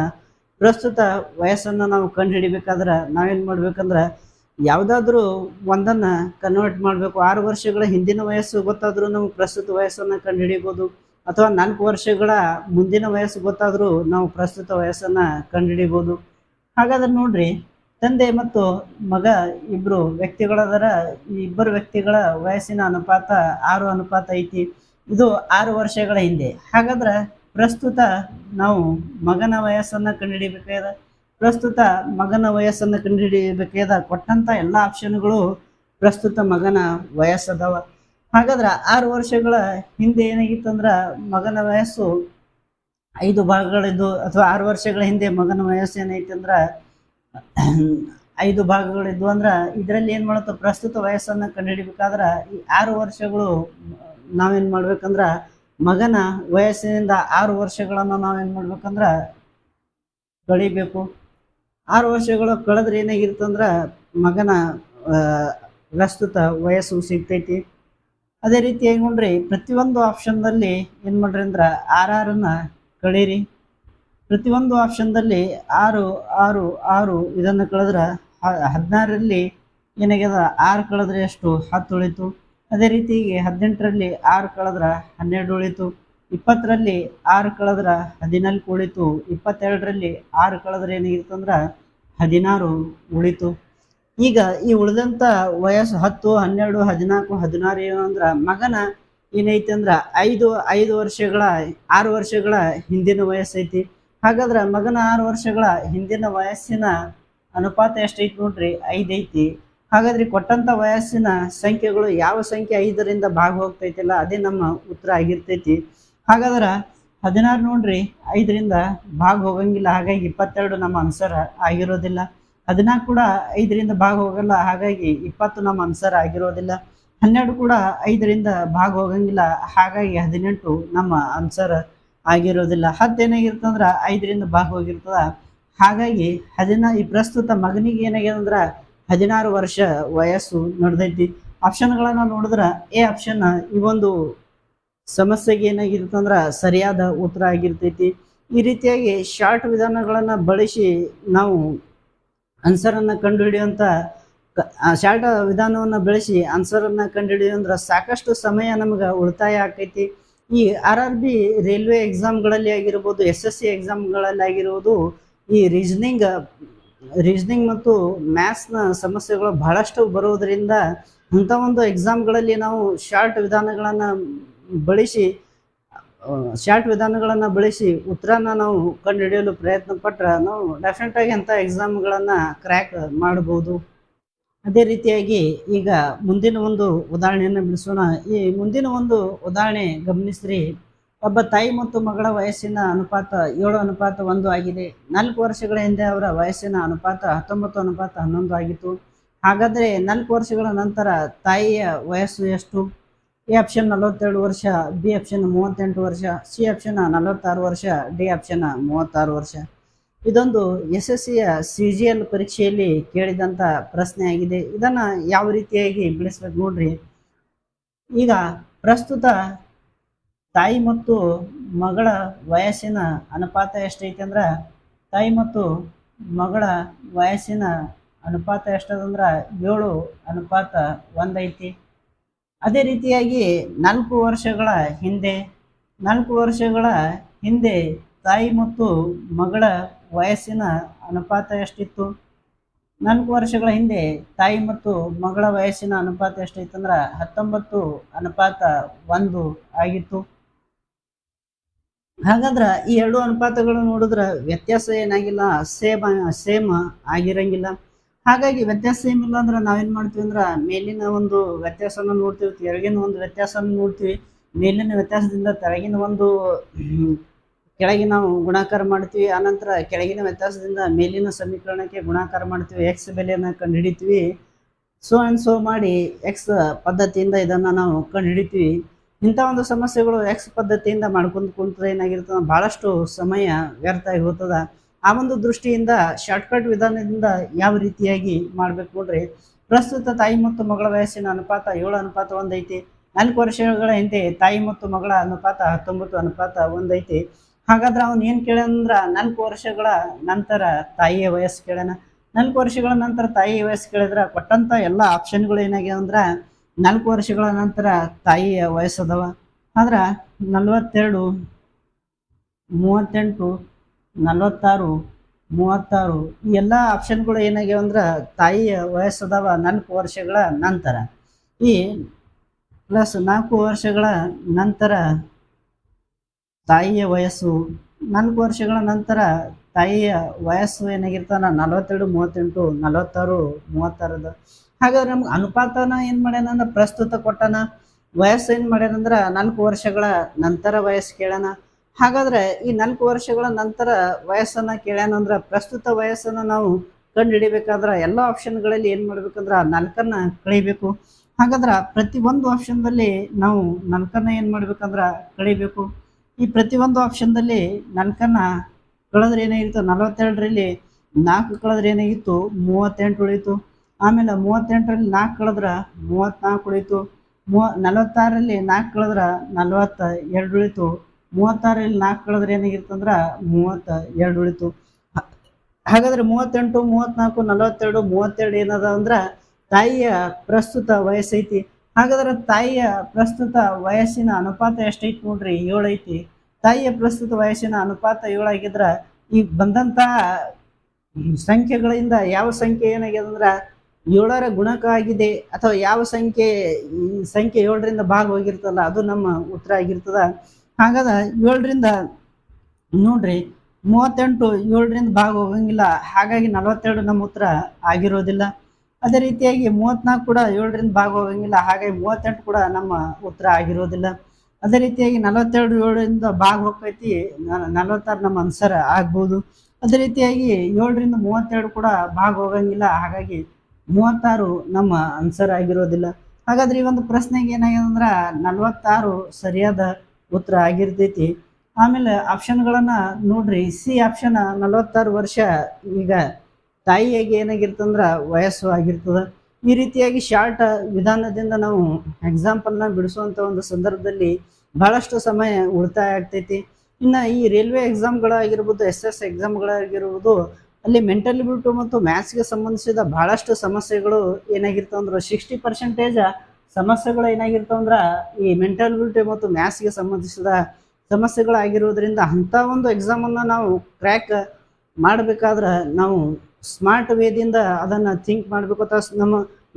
ಪ್ರಸ್ತುತ ವಯಸ್ಸನ್ನ ನಾವು ಕಂಡು ಹಿಡಿಬೇಕಾದ್ರೆ ನಾವೇನ್ ಮಾಡ್ಬೇಕಂದ್ರ ಯಾವುದಾದ್ರೂ ಒಂದನ್ನ ಕನ್ವರ್ಟ್ ಮಾಡಬೇಕು. 6 ವರ್ಷಗಳ ಹಿಂದಿನ ವಯಸ್ಸು ಗೊತ್ತಾದ್ರೂ ನಾವು ಪ್ರಸ್ತುತ ವಯಸ್ಸನ್ನ ಕಂಡು ಹಿಡಿಬೋದು, ಅಥವಾ 4 ವರ್ಷಗಳ ಮುಂದಿನ ವಯಸ್ಸು ಗೊತ್ತಾದ್ರೂ ನಾವು ಪ್ರಸ್ತುತ ವಯಸ್ಸನ್ನ ಕಂಡು ಹಿಡಿಬೋದು. ಹಾಗಾದ್ರೆ ನೋಡ್ರಿ ತಂದೆ ಮತ್ತು ಮಗ ಇಬ್ರು ವ್ಯಕ್ತಿಗಳದರ. ಈ ಇಬ್ಬರು ವ್ಯಕ್ತಿಗಳ ವಯಸ್ಸಿನ ಅನುಪಾತ 6:5 ಇದು 6 ವರ್ಷಗಳ ಹಿಂದೆ. ಹಾಗಾದ್ರೆ ಪ್ರಸ್ತುತ ನಾವು ಮಗನ ವಯಸ್ಸನ್ನ ಕಂಡುಹಿಡಿಬೇಕಾದ ಕೊಟ್ಟಂತ ಎಲ್ಲ ಆಪ್ಷನ್ಗಳು ಪ್ರಸ್ತುತ ಮಗನ ವಯಸ್ಸದವ. ಹಾಗಾದ್ರೆ 6 ವರ್ಷಗಳ ಹಿಂದೆ ಏನಾಗಿತ್ತಂದ್ರ ಮಗನ ವಯಸ್ಸು 5 ಭಾಗಗಳಿದ್ದು, ಅಥವಾ 6 ವರ್ಷಗಳ ಹಿಂದೆ ಮಗನ ವಯಸ್ಸು ಏನೈತಿ ಅಂದ್ರ 5 ಭಾಗಗಳಿದ್ವು. ಅಂದ್ರ ಇದರಲ್ಲಿ ಏನ್ ಮಾಡುತ್ತ, ಪ್ರಸ್ತುತ ವಯಸ್ಸನ್ನ ಕಂಡುಹಿಡಿಬೇಕಾದ್ರ ಈ 6 ವರ್ಷಗಳು ನಾವೇನ್ ಮಾಡ್ಬೇಕಂದ್ರ ಮಗನ ವಯಸ್ಸಿನಿಂದ 6 ವರ್ಷಗಳನ್ನ ನಾವೇನ್ ಮಾಡ್ಬೇಕಂದ್ರ ಕಳಿಬೇಕು. 6 ವರ್ಷಗಳು ಕಳೆದ್ರೆ ಏನಾಗಿರ್ತಂದ್ರ ಮಗನ ಪ್ರಸ್ತುತ ವಯಸ್ಸು ಸಿಗ್ತೈತಿ. ಅದೇ ರೀತಿಯಾಗಿ ನೋಡ್ರಿ, ಪ್ರತಿಯೊಂದು ಆಪ್ಷನ್ದಲ್ಲಿ ಏನ್ ಮಾಡ್ರಿ ಅಂದ್ರ 6 ಕಳೀರಿ. ಪ್ರತಿಯೊಂದು ಆಪ್ಷನ್ದಲ್ಲಿ 6 6 6 ಇದನ್ನು ಕಳೆದ್ರ 16ರಲ್ಲಿ ಏನಾಗ್ಯದ, 6 ಕಳೆದ್ರೆ ಎಷ್ಟು, 10 ಉಳಿತು. ಅದೇ ರೀತಿ 18ರಲ್ಲಿ 6 ಕಳೆದ್ರ 12 ಉಳಿತು. 20ರಲ್ಲಿ 6 ಕಳೆದ್ರ 14 ಉಳಿತು. 22ರಲ್ಲಿ 6 ಕಳೆದ್ರೆ ಏನಾಗಿರ್ತಂದ್ರ 16 ಉಳಿತು. ಈಗ ಈ ಉಳಿದಂತ ವಯಸ್ಸು 10 12 14 16 ಏನು ಅಂದ್ರ ಮಗನ ಏನೈತಿ ಅಂದ್ರ 5 ವರ್ಷಗಳ 6 ವರ್ಷಗಳ ಹಿಂದಿನ ವಯಸ್ಸೈತಿ. ಹಾಗಾದ್ರ ಮಗನ 6 ವರ್ಷಗಳ ಹಿಂದಿನ ವಯಸ್ಸಿನ ಅನುಪಾತ ಎಷ್ಟೈತಿ ನೋಡ್ರಿ, 5 ಐತಿ. ಹಾಗಾದ್ರೆ ಕೊಟ್ಟಂತ ವಯಸ್ಸಿನ ಸಂಖ್ಯೆಗಳು ಯಾವ ಸಂಖ್ಯೆ 5ರಿಂದ ಭಾಗ ಹೋಗ್ತೈತಿಲ್ಲ ಅದೇ ನಮ್ಮ ಉತ್ತರ ಆಗಿರ್ತೈತಿ. ಹಾಗಾದ್ರ 16 ನೋಡ್ರಿ 5ರಿಂದ ಭಾಗ ಹೋಗಂಗಿಲ್ಲ, ಹಾಗಾಗಿ 22 ನಮ್ಮ ಆನ್ಸರ್ ಆಗಿರೋದಿಲ್ಲ. 14 ಕೂಡ 5ರಿಂದ ಭಾಗ ಹೋಗಲ್ಲ, ಹಾಗಾಗಿ 20 ನಮ್ಮ ಆನ್ಸರ್ ಆಗಿರೋದಿಲ್ಲ. 12 ಕೂಡ 5ರಿಂದ ಭಾಗ ಹೋಗಂಗಿಲ್ಲ, ಹಾಗಾಗಿ 18 ನಮ್ಮ ಆನ್ಸರ್ ಆಗಿರೋದಿಲ್ಲ. 10 ಏನಾಗಿರ್ತಂದ್ರ 5ರಿಂದ ಭಾಗ ಹೋಗಿರ್ತದ, ಹಾಗಾಗಿ ಈ ಪ್ರಸ್ತುತ ಮಗನಿಗೆ ಏನಾಗ್ಯದ ಅಂದ್ರ 16 ವರ್ಷ ವಯಸ್ಸು ನಡೆದೈತಿ. ಆಪ್ಷನ್ಗಳನ್ನ ನೋಡಿದ್ರ ಎ ಆಪ್ಷನ್ ಈ ಒಂದು ಸಮಸ್ಯೆಗೆ ಏನಾಗಿರ್ತಂದ್ರ ಸರಿಯಾದ ಉತ್ತರ ಆಗಿರ್ತೈತಿ. ಈ ರೀತಿಯಾಗಿ ಶಾರ್ಟ್ ವಿಧಾನಗಳನ್ನ ಬಳಸಿ ನಾವು ಆನ್ಸರನ್ನು ಕಂಡುಹಿಡಿಯುವಂಥ ಶಾರ್ಟ್ ವಿಧಾನವನ್ನು ಬಳಸಿ ಆನ್ಸರನ್ನು ಕಂಡುಹಿಡಿಯುವಂದ್ರೆ ಸಾಕಷ್ಟು ಸಮಯ ನಮಗೆ ಉಳಿತಾಯ ಆಕೈತಿ. ಈ RRB ರೈಲ್ವೆ ಎಕ್ಸಾಮ್ಗಳಲ್ಲಿ ಆಗಿರ್ಬೋದು, SSC ಎಕ್ಸಾಮ್ಗಳಲ್ಲಿ ಆಗಿರ್ಬೋದು, ಈ ರೀಸನಿಂಗ್ ಮತ್ತು ಮ್ಯಾಥ್ಸ್ನ ಸಮಸ್ಯೆಗಳು ಬಹಳಷ್ಟು ಬರೋದರಿಂದ ಅಂಥ ಒಂದು ಎಕ್ಸಾಮ್ಗಳಲ್ಲಿ ನಾವು ಶಾರ್ಟ್ ವಿಧಾನಗಳನ್ನು ಬಳಸಿ ಉತ್ತರನ ನಾವು ಕಂಡುಹಿಡಿಯಲು ಪ್ರಯತ್ನ ಪಟ್ಟರೆ ನಾವು ಡೆಫಿನೆಟಾಗಿ ಅಂಥ ಎಕ್ಸಾಮ್ಗಳನ್ನು ಕ್ರ್ಯಾಕ್ ಮಾಡಬಹುದು. ಅದೇ ರೀತಿಯಾಗಿ ಈಗ ಮುಂದಿನ ಒಂದು ಉದಾಹರಣೆಯನ್ನು ಬಿಡಿಸೋಣ. ಈ ಮುಂದಿನ ಒಂದು ಉದಾಹರಣೆ ಗಮನಿಸ್ರಿ. ಒಬ್ಬ ತಾಯಿ ಮತ್ತು ಮಗಳ ವಯಸ್ಸಿನ ಅನುಪಾತ 7:1 ಆಗಿದೆ. 4 ವರ್ಷಗಳ ಹಿಂದೆ ಅವರ ವಯಸ್ಸಿನ ಅನುಪಾತ 19:11 ಆಗಿತ್ತು. ಹಾಗಾದರೆ 4 ವರ್ಷಗಳ ನಂತರ ತಾಯಿಯ ವಯಸ್ಸು ಎಷ್ಟು? ಎ ಆಪ್ಷನ್ 42 ವರ್ಷ, ಬಿ ಆಪ್ಷನ್ 38 ವರ್ಷ, ಸಿ ಆಪ್ಷನ್ 46 ವರ್ಷ, ಡಿ ಆಪ್ಷನ್ 36 ವರ್ಷ. ಇದೊಂದು SSCಯ CGL ಪರೀಕ್ಷೆಯಲ್ಲಿ ಕೇಳಿದಂಥ ಪ್ರಶ್ನೆ ಆಗಿದೆ. ಇದನ್ನು ಯಾವ ರೀತಿಯಾಗಿ ಬಿಡಿಸ್ಬೇಕು ನೋಡ್ರಿ. ಈಗ ಪ್ರಸ್ತುತ ತಾಯಿ ಮತ್ತು ಮಗಳ ವಯಸ್ಸಿನ ಅನುಪಾತ ಎಷ್ಟೈತಿ ಅಂದ್ರೆ, ತಾಯಿ ಮತ್ತು ಮಗಳ ವಯಸ್ಸಿನ ಅನುಪಾತ ಎಷ್ಟದಂದ್ರೆ 7:1 ಐತಿ. ಅದೇ ರೀತಿಯಾಗಿ 4 ವರ್ಷಗಳ ಹಿಂದೆ ತಾಯಿ ಮತ್ತು ಮಗಳ ವಯಸ್ಸಿನ ಅನುಪಾತ ಎಷ್ಟಿತ್ತು? 4 ವರ್ಷಗಳ ಹಿಂದೆ ತಾಯಿ ಮತ್ತು ಮಗಳ ವಯಸ್ಸಿನ ಅನುಪಾತ ಎಷ್ಟೈತೆ ಅಂದ್ರೆ 19:1 ಆಗಿತ್ತು. ಹಾಗಾದ್ರೆ ಈ ಎರಡು ಅನುಪಾತಗಳು ನೋಡಿದ್ರೆ ವ್ಯತ್ಯಾಸ ಏನಾಗಿಲ್ಲ, ಸೇಮ್ ಆಗಿರಂಗಿಲ್ಲ. ಹಾಗಾಗಿ ವ್ಯತ್ಯಾಸ ಸೇಮ್ ಇಲ್ಲ ಅಂದ್ರೆ ನಾವೇನ್ ಮಾಡ್ತೀವಿ ಅಂದ್ರೆ ಮೇಲಿನ ಒಂದು ವ್ಯತ್ಯಾಸನ ನೋಡ್ತೀವಿ, ಕೆಳಗಿನ ಒಂದು ವ್ಯತ್ಯಾಸನ ನೋಡ್ತೀವಿ. ಮೇಲಿನ ವ್ಯತ್ಯಾಸದಿಂದ ಕೆಳಗಿನ ನಾವು ಗುಣಾಕಾರ ಮಾಡ್ತೀವಿ. ಆನಂತರ ಕೆಳಗಿನ ವ್ಯತ್ಯಾಸದಿಂದ ಮೇಲಿನ ಸಮೀಕರಣಕ್ಕೆ ಗುಣಾಕಾರ ಮಾಡ್ತೀವಿ, ಎಕ್ಸ್ ಬೆಲೆಯನ್ನು ಕಂಡುಹಿಡಿತೀವಿ. ಸೋ ಮಾಡಿ ಎಕ್ಸ್ ಪದ್ಧತಿಯಿಂದ ಇದನ್ನು ನಾವು ಕಂಡುಹಿಡಿತೀವಿ. ಇಂಥ ಒಂದು ಸಮಸ್ಯೆಗಳು ಎಕ್ಸ್ ಪದ್ಧತಿಯಿಂದ ಮಾಡ್ಕೊಂಡು ಕುಂತ್ರೆ ಏನಾಗಿರ್ತದೆ, ಬಹಳಷ್ಟು ಸಮಯ ವ್ಯರ್ಥ ಆಗಿ ಹೋಗ್ತದ. ಆ ಒಂದು ದೃಷ್ಟಿಯಿಂದ ಶಾರ್ಟ್ಕಟ್ ವಿಧಾನದಿಂದ ಯಾವ ರೀತಿಯಾಗಿ ಮಾಡ್ಬೇಕು ನೋಡ್ರಿ. ಪ್ರಸ್ತುತ ತಾಯಿ ಮತ್ತು ಮಗಳ ವಯಸ್ಸಿನ ಅನುಪಾತ 7:1 ಐತಿ. 4 ವರ್ಷಗಳ ಹಿಂದೆ ತಾಯಿ ಮತ್ತು ಮಗಳ ಅನುಪಾತ 19:1 ಐತಿ. ಹಾಗಾದ್ರೆ ಅವನು ಏನು ಕೇಳ್ಯಾನಂದ್ರ 4 ವರ್ಷಗಳ ನಂತರ ತಾಯಿಯ ವಯಸ್ಸು ಕೇಳ್ಯಾನ. 4 ವರ್ಷಗಳ ನಂತರ ತಾಯಿಯ ವಯಸ್ಸು ಕೇಳಿದ್ರೆ ಕೊಟ್ಟಂತ ಎಲ್ಲ ಆಪ್ಷನ್ಗಳು ಏನಾಗ್ಯಾವ ಅಂದ್ರೆ 4 ವರ್ಷಗಳ ನಂತರ ತಾಯಿಯ ವಯಸ್ಸದವ. ಆದ್ರೆ 42, 38, 46, 36 ಈ ಎಲ್ಲ ಆಪ್ಷನ್ಗಳು ಏನಾಗ್ಯಾವ ಅಂದ್ರೆ ತಾಯಿಯ ವಯಸ್ಸದವ 4 ವರ್ಷಗಳ ನಂತರ. ಈ ಪ್ಲಸ್ 4 ವರ್ಷಗಳ ನಂತರ ತಾಯಿಯ ವಯಸ್ಸು 4 ವರ್ಷಗಳ ನಂತರ ತಾಯಿಯ ವಯಸ್ಸು ಏನಾಗಿರ್ತಾನ 42, 38, 46, 36. ಹಾಗಾದ್ರೆ ನಮ್ಗೆ ಅನುಪಾತನ ಏನು ಮಾಡ್ಯಾನ ಅಂದ್ರೆ ಪ್ರಸ್ತುತ ಕೊಟ್ಟನ, ವಯಸ್ಸು ಏನು ಮಾಡ್ಯಾನಂದ್ರೆ 4 ವರ್ಷಗಳ ನಂತರ ವಯಸ್ಸು ಕೇಳ್ಯಾನ. ಹಾಗಾದ್ರೆ ಈ 4 ವರ್ಷಗಳ ನಂತರ ವಯಸ್ಸನ್ನ ಕೇಳ್ಯಾನಂದ್ರೆ ಪ್ರಸ್ತುತ ವಯಸ್ಸನ್ನು ನಾವು ಕಂಡು ಹಿಡಿಬೇಕಾದ್ರೆ ಎಲ್ಲ ಆಪ್ಷನ್ಗಳಲ್ಲಿ ಏನು ಮಾಡ್ಬೇಕಂದ್ರೆ 4ನ್ನ ಕಳಿಬೇಕು. ಹಾಗಾದ್ರೆ ಪ್ರತಿಯೊಂದು ಆಪ್ಷನ್ದಲ್ಲಿ ನಾವು 4ನ್ನ ಏನು ಮಾಡ್ಬೇಕಂದ್ರೆ ಕಳಿಬೇಕು. ಈ ಪ್ರತಿಯೊಂದು ಆಪ್ಷನ್ದಲ್ಲಿ 4ನ್ನ ಕಳೆದ್ರೆ ಏನಾಗಿತ್ತು 42ರಲ್ಲಿ 4 ಕಳೆದ್ರೆ ಏನಾಗಿತ್ತು 38 ಉಳಿತು. ಆಮೇಲೆ 38ರಲ್ಲಿ 4 ಕಳೆದ್ರೆ 34 ಉಳಿತು. 46ರಲ್ಲಿ 4 ಕಳೆದ್ರೆ 42 ಉಳಿತು. 36ರಲ್ಲಿ 4 ಕಳೆದ್ರೆ ಏನಾಗಿರ್ತಂದ್ರೆ 32 ಉಳಿತು. ಹಾಗಾದ್ರೆ 38, 34, 42, 32 ಏನದ ಅಂದ್ರೆ ತಾಯಿಯ ಪ್ರಸ್ತುತ ವಯಸ್ಸೈತಿ. ಹಾಗಾದ್ರೆ ತಾಯಿಯ ಪ್ರಸ್ತುತ ವಯಸ್ಸಿನ ಅನುಪಾತ ಎಷ್ಟೈತಿ ನೋಡ್ರಿ 7 ಐತಿ. ತಾಯಿಯ ಪ್ರಸ್ತುತ ವಯಸ್ಸಿನ ಅನುಪಾತ 7 ಆಗಿದ್ರ ಈ ಬಂದಂತ ಸಂಖ್ಯೆಗಳಿಂದ ಯಾವ ಸಂಖ್ಯೆ ಏನಾಗಿದೆ ಅಂದ್ರೆ 7ರ ಗುಣಕ ಆಗಿದೆ ಅಥವಾ ಯಾವ ಸಂಖ್ಯೆ ಈ ಸಂಖ್ಯೆ 7ರಿಂದ ಭಾಗ ಹೋಗಿರ್ತಲ್ಲ ಅದು ನಮ್ಮ ಉತ್ತರ ಆಗಿರ್ತದ. ಹಾಗಾದ್ರೆ 7ರಿಂದ ನೋಡ್ರಿ 38 7ರಿಂದ ಭಾಗ ಹೋಗಂಗಿಲ್ಲ, ಹಾಗಾಗಿ 42 ನಮ್ಮ ಉತ್ತರ ಆಗಿರೋದಿಲ್ಲ. ಅದೇ ರೀತಿಯಾಗಿ 34 ಕೂಡ 7ರಿಂದ ಭಾಗ ಹೋಗಂಗಿಲ್ಲ, ಹಾಗಾಗಿ 38 ಕೂಡ ನಮ್ಮ ಉತ್ತರ ಆಗಿರೋದಿಲ್ಲ. ಅದೇ ರೀತಿಯಾಗಿ 42 7ರಿಂದ ಭಾಗ ಹೋಗ್ತೈತಿ, 46 ನಮ್ಮ ಆನ್ಸರ್ ಆಗ್ಬೋದು. ಅದೇ ರೀತಿಯಾಗಿ 7ರಿಂದ 32 ಕೂಡ ಭಾಗ ಹೋಗಂಗಿಲ್ಲ, ಹಾಗಾಗಿ 36 ನಮ್ಮ ಆನ್ಸರ್ ಆಗಿರೋದಿಲ್ಲ. ಹಾಗಾದ್ರೆ ಈ ಒಂದು ಪ್ರಶ್ನೆಗೆ ಏನಾಗಿದೆ ಅಂದ್ರೆ 46 ಸರಿಯಾದ ಉತ್ತರ ಆಗಿರ್ತೈತಿ. ಆಮೇಲೆ ಆಪ್ಷನ್ಗಳನ್ನ ನೋಡ್ರಿ. ಸಿ ಆಪ್ಷನ್ 46 ವರ್ಷ ಈಗ ತಾಯಿಯಾಗಿ ಏನಾಗಿರ್ತಂದ್ರ ವಯಸ್ಸು ಆಗಿರ್ತದ. ಈ ರೀತಿಯಾಗಿ ಶಾರ್ಟ್ ವಿಧಾನದಿಂದ ನಾವು ಎಕ್ಸಾಂಪಲ್ನ ಬಿಡಿಸುವಂತ ಒಂದು ಸಂದರ್ಭದಲ್ಲಿ ಬಹಳಷ್ಟು ಸಮಯ ಉಳಿತಾಯ ಆಗ್ತೈತಿ. ಇನ್ನು ಈ ರೈಲ್ವೆ ಎಕ್ಸಾಮ್ಗಳಾಗಿರ್ಬೋದು, SS ಎಕ್ಸಾಮ್ಗಳಾಗಿರ್ಬೋದು, ಅಲ್ಲಿ ಮೆಂಟಲ್ ಎಬಿಲಿಟಿ ಮತ್ತು ಮ್ಯಾಥ್ಸ್ಗೆ ಸಂಬಂಧಿಸಿದ ಬಹಳಷ್ಟು ಸಮಸ್ಯೆಗಳು ಏನಾಗಿರ್ತಾವಂದ್ರೆ 60% ಸಮಸ್ಯೆಗಳು ಏನಾಗಿರ್ತಾವಂದ್ರೆ ಈ ಮೆಂಟಲ್ ಎಬಿಲಿಟಿ ಮತ್ತು ಮ್ಯಾಥ್ಸ್ಗೆ ಸಂಬಂಧಿಸಿದ ಸಮಸ್ಯೆಗಳಾಗಿರೋದ್ರಿಂದ ಅಂಥ ಒಂದು ಎಕ್ಸಾಮನ್ನು ನಾವು ಕ್ರ್ಯಾಕ್ ಮಾಡಬೇಕಾದ್ರೆ ನಾವು ಸ್ಮಾರ್ಟ್ ವೇದಿಂದ ಅದನ್ನು ಥಿಂಕ್ ಮಾಡಬೇಕು. ಅಥವಾ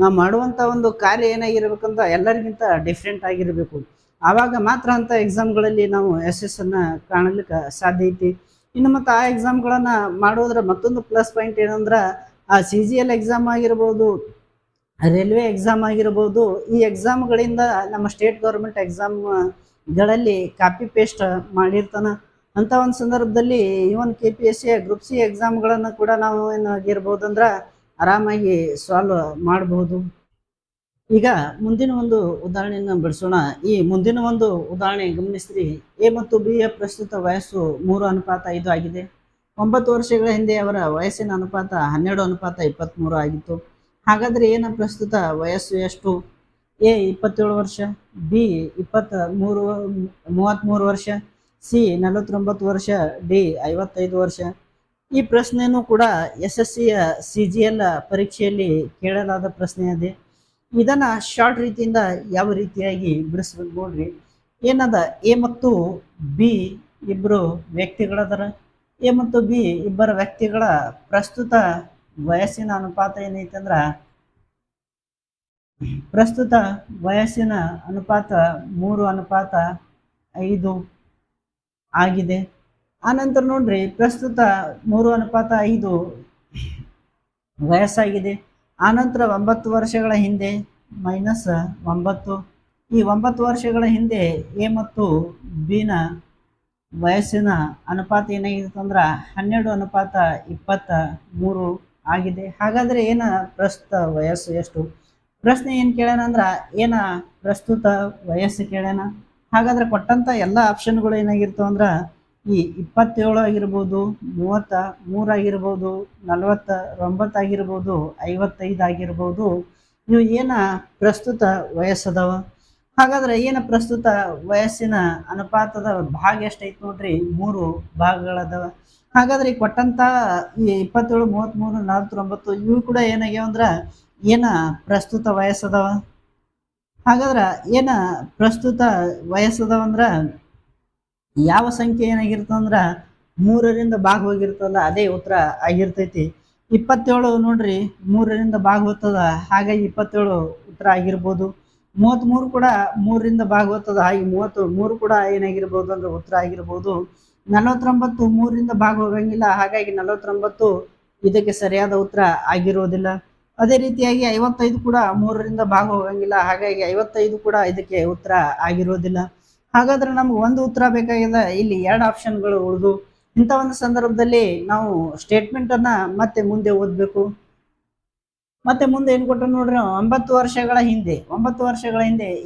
ನಾವು ಮಾಡುವಂಥ ಒಂದು ಕಾರ್ಯ ಏನಾಗಿರ್ಬೇಕಂತ ಎಲ್ಲರಿಗಿಂತ ಡಿಫ್ರೆಂಟ್ ಆಗಿರಬೇಕು. ಆವಾಗ ಮಾತ್ರ ಅಂಥ ಎಕ್ಸಾಮ್ಗಳಲ್ಲಿ ನಾವು ಯಶಸ್ಸನ್ನು ಕಾಣಲಿಕ್ಕೆ ಸಾಧ್ಯ ಐತಿ. ಇನ್ನು ಮತ್ತು ಆ ಎಕ್ಸಾಮ್ಗಳನ್ನು ಮಾಡೋದ್ರ ಮತ್ತೊಂದು ಪ್ಲಸ್ ಪಾಯಿಂಟ್ ಏನಂದ್ರೆ ಆ CGL ಎಕ್ಸಾಮ್ ಆಗಿರ್ಬೋದು, ರೈಲ್ವೆ ಎಕ್ಸಾಮ್ ಆಗಿರ್ಬೋದು, ಈ ಎಕ್ಸಾಮ್ಗಳಿಂದ ನಮ್ಮ ಸ್ಟೇಟ್ ಗೌರ್ಮೆಂಟ್ ಎಕ್ಸಾಮ್ಗಳಲ್ಲಿ ಕಾಪಿ ಪೇಸ್ಟ್ ಮಾಡಿರ್ತಾನ. ಅಂಥ ಒಂದು ಸಂದರ್ಭದಲ್ಲಿ ಇವನ್ KPSC ಗ್ರೂಪ್ C ಎಕ್ಸಾಮ್ಗಳನ್ನು ಕೂಡ ನಾವು ಏನಾಗಿರ್ಬೋದು ಅಂದ್ರೆ ಆರಾಮಾಗಿ ಸಾಲ್ವ್ ಮಾಡಬಹುದು. ಈಗ ಮುಂದಿನ ಒಂದು ಉದಾಹರಣೆಯನ್ನು ಬಿಡಿಸೋಣ. ಈ ಮುಂದಿನ ಒಂದು ಉದಾಹರಣೆ ಗಮನಿಸ್ರಿ. A ಮತ್ತು B ಯ ಪ್ರಸ್ತುತ ವಯಸ್ಸು 3:5 ಆಗಿದೆ. 9 ವರ್ಷಗಳ ಹಿಂದೆ ಅವರ ವಯಸ್ಸಿನ ಅನುಪಾತ 12:23 ಆಗಿತ್ತು. ಹಾಗಾದ್ರೆ ಏನ ಪ್ರಸ್ತುತ ವಯಸ್ಸು ಎಷ್ಟು? A 27 ವರ್ಷ, B 33 ವರ್ಷ, C 49 ವರ್ಷ, D 55 ವರ್ಷ. ಈ ಪ್ರಶ್ನೆಯನ್ನು ಕೂಡ SSCಯ CGL ಪರೀಕ್ಷೆಯಲ್ಲಿ ಕೇಳಲಾದ ಪ್ರಶ್ನೆ ಇದೆ. ಇದನ್ನ ಶಾರ್ಟ್ ರೀತಿಯಿಂದ ಯಾವ ರೀತಿಯಾಗಿ ಬಿಡಿಸ್ಬೇಕು ನೋಡ್ರಿ. ಏನದ A ಮತ್ತು B ಇಬ್ಬರು ವ್ಯಕ್ತಿಗಳದರ. A ಮತ್ತು B ಇಬ್ಬರ ವ್ಯಕ್ತಿಗಳ ಪ್ರಸ್ತುತ ವಯಸ್ಸಿನ ಅನುಪಾತ ಏನೈತೆ ಅಂದ್ರ ಪ್ರಸ್ತುತ ವಯಸ್ಸಿನ ಅನುಪಾತ 3:5 ಆಗಿದೆ. ಆನಂತರ ನೋಡ್ರಿ ಪ್ರಸ್ತುತ 3:5 ವಯಸ್ಸಾಗಿದೆ. ಆನಂತರ 9 ವರ್ಷಗಳ ಹಿಂದೆ -9. ಈ 9 ವರ್ಷಗಳ ಹಿಂದೆ A ಮತ್ತು B ನ ವಯಸ್ಸಿನ ಅನುಪಾತ ಏನಾಗಿರುತ್ತೆ ಅಂದ್ರೆ 12:23 ಆಗಿದೆ. ಹಾಗಾದ್ರೆ ಏನ ಪ್ರಸ್ತುತ ವಯಸ್ಸು ಎಷ್ಟು? ಪ್ರಶ್ನೆ ಏನು ಕೇಳ್ಯಾನ ಅಂದ್ರೆ ಏನ ಪ್ರಸ್ತುತ ವಯಸ್ಸು ಕೇಳ್ಯಾನ. ಹಾಗಾದ್ರೆ ಕೊಟ್ಟಂತ ಎಲ್ಲ ಆಪ್ಷನ್ಗಳು ಏನಾಗಿರ್ತಾವ ಅಂದ್ರೆ ಈ 27 ಆಗಿರ್ಬೋದು, 33 ಆಗಿರ್ಬೋದು, 49 ಆಗಿರ್ಬೋದು, 55 ಆಗಿರ್ಬೋದು, ಇವು ಏನ ಪ್ರಸ್ತುತ ವಯಸ್ಸದವ. ಹಾಗಾದ್ರೆ ಏನ ಪ್ರಸ್ತುತ ವಯಸ್ಸಿನ ಅನುಪಾತದ ಭಾಗ ಎಷ್ಟೈತಿ ನೋಡ್ರಿ, 3 ಭಾಗಗಳದವ. ಹಾಗಾದ್ರೆ ಕೊಟ್ಟಂತ ಈ 27, 33, 49 ಇವು ಕೂಡ ಏನಾಗ್ಯಾವ ಅಂದ್ರ ಏನ ಪ್ರಸ್ತುತ ವಯಸ್ಸದವ. ಹಾಗಾದ್ರ ಏನ ಪ್ರಸ್ತುತ ವಯಸ್ಸದವ ಅಂದ್ರ ಯಾವ ಸಂಖ್ಯೆ ಏನಾಗಿರ್ತಂದ್ರ ಮೂರರಿಂದ ಭಾಗ ಹೋಗಿರ್ತಲ್ಲ ಅದೇ ಉತ್ತರ ಆಗಿರ್ತೈತಿ. 27 ನೋಡ್ರಿ ಮೂರರಿಂದ ಭಾಗ ಹೋಗ್ತದ, ಹಾಗಾಗಿ 27 ಉತ್ತರ ಆಗಿರ್ಬೋದು. 33 ಕೂಡ ಮೂರರಿಂದ ಭಾಗ ಹೋಗ್ತದ, ಹಾಗೆ 33 ಕೂಡ ಏನಾಗಿರ್ಬೋದು ಅಂದ್ರೆ ಉತ್ತರ ಆಗಿರ್ಬೋದು. 49 ಮೂರರಿಂದ ಭಾಗ ಹೋಗಂಗಿಲ್ಲ, ಹಾಗಾಗಿ 49 ಇದಕ್ಕೆ ಸರಿಯಾದ ಉತ್ತರ ಆಗಿರೋದಿಲ್ಲ. ಅದೇ ರೀತಿಯಾಗಿ 55 ಕೂಡ ಮೂರರಿಂದ ಭಾಗ ಹೋಗಂಗಿಲ್ಲ, ಹಾಗಾಗಿ 55 ಕೂಡ ಇದಕ್ಕೆ ಉತ್ತರ ಆಗಿರೋದಿಲ್ಲ. ಹಾಗಾದ್ರೆ ನಮ್ಗೆ ಒಂದು ಉತ್ತರ ಬೇಕಾಗಿದೆ, ಇಲ್ಲಿ 2 ಆಪ್ಷನ್ಗಳು ಉಳಿದು. ಇಂಥ ಒಂದು ಸಂದರ್ಭದಲ್ಲಿ ನಾವು ಸ್ಟೇಟ್ಮೆಂಟ್ ಅನ್ನ ಮತ್ತೆ ಮುಂದೆ ಓದ್ಬೇಕು. ಮತ್ತೆ ಮುಂದೆ ಏನ್ ಕೊಟ್ಟರು ನೋಡ್ರಿ, 9 ವರ್ಷಗಳ ಹಿಂದೆ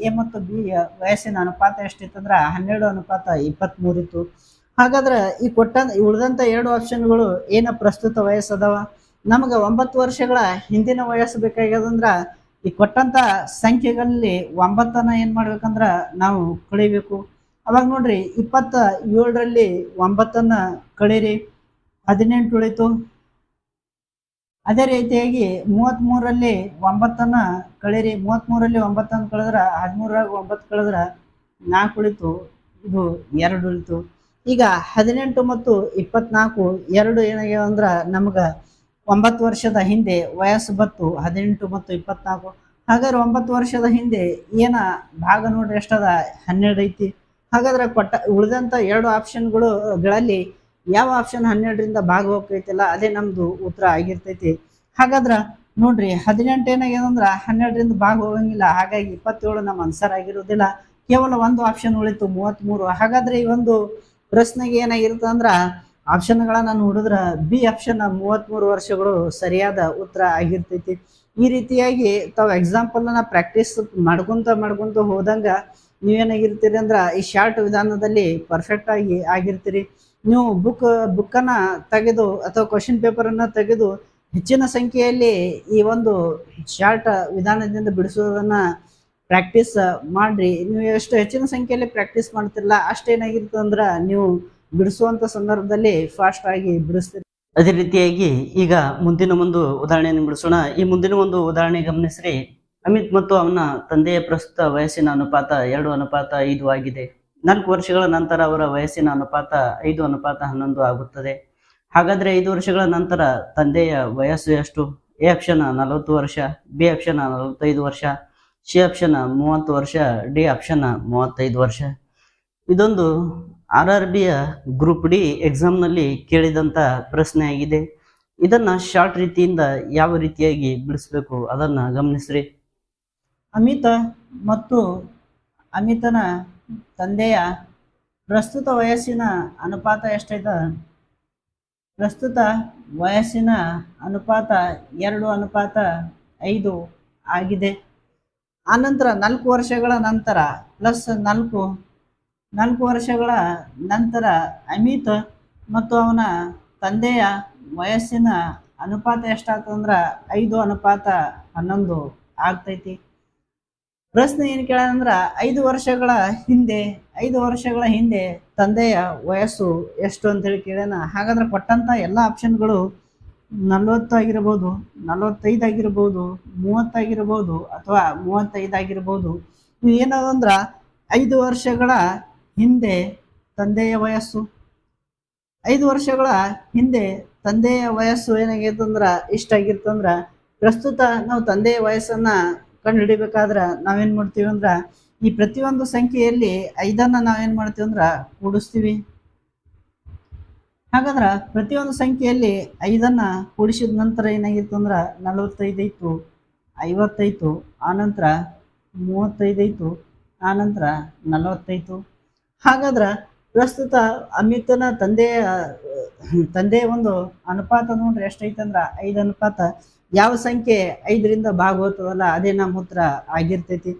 ಎ ಮತ್ತು ಬಿ ವಯಸ್ಸಿನ ಅನುಪಾತ ಎಷ್ಟಿತ್ತಂದ್ರ 12:23 ಇತ್ತು. ಹಾಗಾದ್ರೆ ಈ ಉಳಿದಂತ 2 ಆಪ್ಷನ್ಗಳು ಏನ ಪ್ರಸ್ತುತ ವಯಸ್ಸದವ, ನಮಗ 9 ವರ್ಷಗಳ ಹಿಂದಿನ ವಯಸ್ಸು ಬೇಕಾಗ್ಯದಂದ್ರ ಈ ಕೊಟ್ಟಂತ ಸಂಖ್ಯೆಗಳಲ್ಲಿ 9 ಏನ್ ಮಾಡ್ಬೇಕಂದ್ರ ನಾವು ಕಳಿಬೇಕು. ಅವಾಗ ನೋಡ್ರಿ 27ರಲ್ಲಿ 9 ಕಳೀರಿ, 18 ಉಳಿತು. ಅದೇ ರೀತಿಯಾಗಿ 33ರಲ್ಲಿ 9 ಕಳೀರಿ, 33ರಲ್ಲಿ 9 ಕಳೆದ್ರ 13ರಾಗ 9 ಕಳೆದ್ರ 4 ಉಳಿತು, ಇದು 2 ಉಳಿತು. ಈಗ 18 ಮತ್ತು 24 ಎರಡು ಏನಾಗ್ಯಾವ ಅಂದ್ರ ನಮ್ಗ 9 ವರ್ಷದ ಹಿಂದೆ ವಯಸ್ಸು ಬತ್ತು 18 ಮತ್ತು 24. ಹಾಗಾದ್ರೆ 9 ವರ್ಷದ ಹಿಂದೆ ಏನ ಭಾಗ ನೋಡ್ರಿ ಎಷ್ಟದ 12 ಐತಿ. ಹಾಗಾದ್ರೆ ಉಳಿದಂತ 2 ಆಪ್ಷನ್ಗಳಲ್ಲಿ ಯಾವ ಆಪ್ಷನ್ 12ರಿಂದ ಭಾಗ ಹೋಗ್ತೈತಿಲ್ಲ ಅದೇ ನಮ್ದು ಉತ್ತರ ಆಗಿರ್ತೈತಿ. ಹಾಗಾದ್ರ ನೋಡ್ರಿ 18 ಏನಾಗ್ಯದಂದ್ರ 12ರಿಂದ ಭಾಗ ಹೋಗಂಗಿಲ್ಲ, ಹಾಗಾಗಿ 27 ನಮ್ಮ ಆನ್ಸರ್ ಆಗಿರೋದಿಲ್ಲ. ಕೇವಲ ಒಂದು ಆಪ್ಷನ್ ಉಳಿತು 33. ಹಾಗಾದ್ರೆ ಈ ಒಂದು ಪ್ರಶ್ನೆಗೆ ಏನಾಗಿರುತ್ತೆ ಅಂದ್ರ ಆಪ್ಷನ್ಗಳನ್ನ ನೋಡಿದ್ರ ಬಿ ಆಪ್ಷನ್ 33 ವರ್ಷಗಳು ಸರಿಯಾದ ಉತ್ತರ ಆಗಿರ್ತೈತಿ. ಈ ರೀತಿಯಾಗಿ ತಾವು ಎಕ್ಸಾಂಪಲ್ ನ ಪ್ರಾಕ್ಟೀಸ್ ಮಾಡ್ಕೊಂತ ಹೋದಂಗ ನೀವೇನಾಗಿರ್ತೀರಿ ಅಂದ್ರ ಈ ಶಾರ್ಟ್ ವಿಧಾನದಲ್ಲಿ ಪರ್ಫೆಕ್ಟ್ ಆಗಿರ್ತೀರಿ. ನೀವು ಬುಕ್ಕನ್ನ ತೆಗೆದು ಅಥವಾ ಕ್ವಶನ್ ಪೇಪರ್ ಅನ್ನ ತೆಗೆದು ಹೆಚ್ಚಿನ ಸಂಖ್ಯೆಯಲ್ಲಿ ಈ ಒಂದು ಶಾರ್ಟ್ ವಿಧಾನದಿಂದ ಬಿಡಿಸೋದನ್ನ ಪ್ರಾಕ್ಟೀಸ್ ಮಾಡ್ರಿ. ನೀವು ಎಷ್ಟು ಹೆಚ್ಚಿನ ಸಂಖ್ಯೆಯಲ್ಲಿ ಪ್ರಾಕ್ಟೀಸ್ ಮಾಡ್ತಿರಲ್ಲ ಅಷ್ಟೇನಾಗಿರ್ತದೆ ಅಂದ್ರ ನೀವು ಬಿಡಿಸುವಂತ ಸಂದರ್ಭದಲ್ಲಿ ಫಾಸ್ಟ್ ಆಗಿ ಬಿಡಿಸ್ತೀರಿ. ಅದೇ ರೀತಿಯಾಗಿ ಈಗ ಮುಂದಿನ ಒಂದು ಉದಾಹರಣೆಯನ್ನು ಬಿಡಿಸೋಣ. ಈ ಮುಂದಿನ ಒಂದು ಉದಾಹರಣೆ ಗಮನಿಸ್ರಿ. ಅಮಿತ್ ಮತ್ತು ಅವನ ತಂದೆಯ ಪ್ರಸ್ತುತ ವಯಸ್ಸಿನ ಅನುಪಾತ 2:5 ಆಗಿದೆ. 4 ವರ್ಷಗಳ ನಂತರ ಅವರ ವಯಸ್ಸಿನ ಅನುಪಾತ 5:11 ಆಗುತ್ತದೆ. ಹಾಗಾದ್ರೆ 5 ವರ್ಷಗಳ ನಂತರ ತಂದೆಯ ವಯಸ್ಸು ಎಷ್ಟು? ಎ ಆಪ್ಷನ್ 40 ವರ್ಷ, ಬಿ ಆಪ್ಷನ್ 45 ವರ್ಷ, ಸಿ ಆಪ್ಷನ್ 30 ವರ್ಷ, ಡಿ ಆಪ್ಷನ್ 35 ವರ್ಷ. ಇದೊಂದು RRBಯ ಗ್ರೂಪ್ ಡಿ ಎಕ್ಸಾಮ್ ನಲ್ಲಿ ಕೇಳಿದಂತ ಪ್ರಶ್ನೆ ಆಗಿದೆ. ಇದನ್ನ ಶಾರ್ಟ್ ರೀತಿಯಿಂದ ಯಾವ ರೀತಿಯಾಗಿ ಬಿಡಿಸ್ಬೇಕು ಅದನ್ನ ಗಮನಿಸ್ರಿ. ಅಮಿತ ಮತ್ತು ಅಮಿತನ ತಂದೆಯ ಪ್ರಸ್ತುತ ವಯಸ್ಸಿನ ಅನುಪಾತ ಎಷ್ಟೈತ? ಪ್ರಸ್ತುತ ವಯಸ್ಸಿನ ಅನುಪಾತ 2:5 ಆಗಿದೆ. ಆನಂತರ 4 ವರ್ಷಗಳ ನಂತರ ಪ್ಲಸ್ 4 ವರ್ಷಗಳ ನಂತರ ಅಮಿತ್ ಮತ್ತು ಅವನ ತಂದೆಯ ವಯಸ್ಸಿನ ಅನುಪಾತ ಎಷ್ಟಾಗ್ತದಂದ್ರ 5:11 ಆಗ್ತೈತಿ. ಪ್ರಶ್ನೆ ಏನು ಕೇಳಂದ್ರ 5 ವರ್ಷಗಳ ಹಿಂದೆ ತಂದೆಯ ವಯಸ್ಸು ಎಷ್ಟು ಅಂತ ಹೇಳಿ ಕೇಳ್ಯಾನ. ಹಾಗಾದ್ರೆ ಕೊಟ್ಟಂತ ಎಲ್ಲ ಆಪ್ಷನ್ಗಳು 40 ಆಗಿರ್ಬೋದು, 45 ಆಗಿರ್ಬೋದು, 30 ಆಗಿರ್ಬೋದು ಅಥವಾ 35 ಆಗಿರ್ಬೋದು. ಇವು ಏನದಂದ್ರ 5 ವರ್ಷಗಳ ಹಿಂದೆ ತಂದೆಯ ವಯಸ್ಸು, 5 ವರ್ಷಗಳ ಹಿಂದೆ ತಂದೆಯ ವಯಸ್ಸು ಏನಾಗೈತಂದ್ರ ಇಷ್ಟಾಗಿರ್ತಂದ್ರ ಪ್ರಸ್ತುತ ನಾವು ತಂದೆಯ ವಯಸ್ಸನ್ನ ಕಂಡು ಹಿಡಿಬೇಕಾದ್ರ ನಾವೇನ್ ಮಾಡ್ತೀವಿ ಅಂದ್ರ ಈ ಪ್ರತಿಯೊಂದು ಸಂಖ್ಯೆಯಲ್ಲಿ 5 ನಾವೇನ್ ಮಾಡ್ತೀವಿ ಅಂದ್ರ ಕೂಡಿಸ್ತೀವಿ. ಹಾಗಾದ್ರ ಪ್ರತಿಯೊಂದು ಸಂಖ್ಯೆಯಲ್ಲಿ 5 ಕೂಡಿಸಿದ ನಂತರ ಏನಾಗಿತ್ತು ಅಂದ್ರ 45 ಐತು, 50 ಐತು, ಆನಂತರ 35 ಐತು, ಆನಂತರ 40 ಐತು. ಹಾಗಾದ್ರ ಪ್ರಸ್ತುತ ಅಮಿತನ ತಂದೆಯ ಒಂದು ಅನುಪಾತ ನೋಡ್ರಿ ಎಷ್ಟೈತಂದ್ರ 5:5. ಯಾವ ಸಂಖ್ಯೆ 5ರಿಂದ ಭಾಗ ಹೋಗ್ತದಲ್ಲ ಅದೇ ನಮ್ಮ ಉತ್ತರ ಆಗಿರ್ತೈತಿ.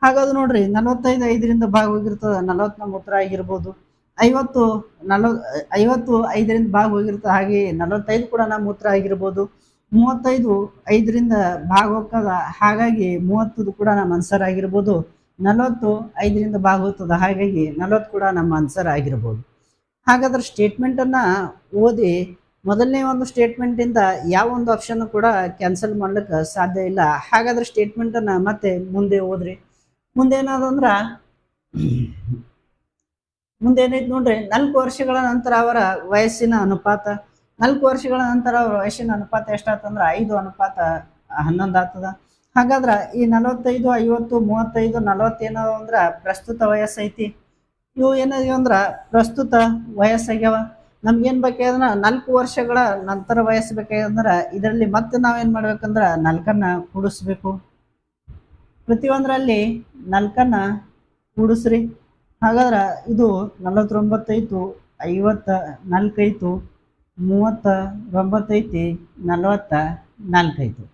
ಹಾಗಾದ್ರೆ ನೋಡ್ರಿ 45 5ರಿಂದ ಭಾಗ ಹೋಗಿರ್ತದ, 40 ನಮ್ಮ ಉತ್ತರ ಆಗಿರ್ಬೋದು. 50 5ರಿಂದ ಭಾಗ ಹೋಗಿರ್ತದೆ, ಹಾಗೆ 45 ಕೂಡ ನಮ್ಮ ಉತ್ತರ ಆಗಿರ್ಬೋದು. 35 5ರಿಂದ ಭಾಗ ಹೋಗ್ತದ, ಹಾಗಾಗಿ 30 ಕೂಡ ನಮ್ಮ ಆನ್ಸರ್ ಆಗಿರ್ಬೋದು. 40 5ರಿಂದ ಭಾಗ ಹೋಗ್ತದ, ಹಾಗಾಗಿ 40 ಕೂಡ ನಮ್ಮ ಆನ್ಸರ್ ಆಗಿರ್ಬೋದು. ಹಾಗಾದ್ರೆ ಸ್ಟೇಟ್ಮೆಂಟ್ ಅನ್ನ ಓದಿ ಮೊದಲನೇ ಒಂದು ಸ್ಟೇಟ್ಮೆಂಟ್ ಇಂದ ಯಾವ ಒಂದು ಆಪ್ಷನ್ ಕೂಡ ಕ್ಯಾನ್ಸಲ್ ಮಾಡ್ಲಿಕ್ಕೆ ಸಾಧ್ಯ ಇಲ್ಲ. ಹಾಗಾದ್ರೆ ಸ್ಟೇಟ್ಮೆಂಟ್ ಅನ್ನ ಮತ್ತೆ ಮುಂದೆ ಓದ್ರಿ. ಮುಂದೆ ಏನಾದಂದ್ರ ಮುಂದೆ ಏನೈತಿ ನೋಡ್ರಿ, 4 ವರ್ಷಗಳ ನಂತರ ಅವರ ವಯಸ್ಸಿನ ಅನುಪಾತ. 4 ವರ್ಷಗಳ ನಂತರ ಅವರ ವಯಸ್ಸಿನ ಅನುಪಾತ ಎಷ್ಟಾತಂದ್ರ 5:11 ಆಗ್ತದ. ಹಾಗಾದ್ರ ಈ 45, 50, 35, 40 ಏನವ ಅಂದ್ರ ಪ್ರಸ್ತುತ ವಯಸ್ಸೈತಿ. ಇವು ಏನಾಗ್ಯಾವ ಅಂದ್ರ ಪ್ರಸ್ತುತ ವಯಸ್ಸಾಗ್ಯಾವ. ನಮ್ಗೇನ್ ಬೇಕಾಗ್ಯದಂದ್ರ 4 ವರ್ಷಗಳ ನಂತರ ವಯಸ್ಸು ಬೇಕಾಗ್ಯದಂದ್ರ ಇದರಲ್ಲಿ ಮತ್ತೆ ನಾವೇನ್ ಮಾಡ್ಬೇಕಂದ್ರ 4 ಕೂಡಿಸ್ಬೇಕು. ಪ್ರತಿಯೊಂದರಲ್ಲಿ 4 ಕೂಡಿಸ್ರಿ. ಹಾಗಾದ್ರ ಇದು 49 ಐತು, 54 ಐತು, 39 ಐತಿ, 44 ಐತು.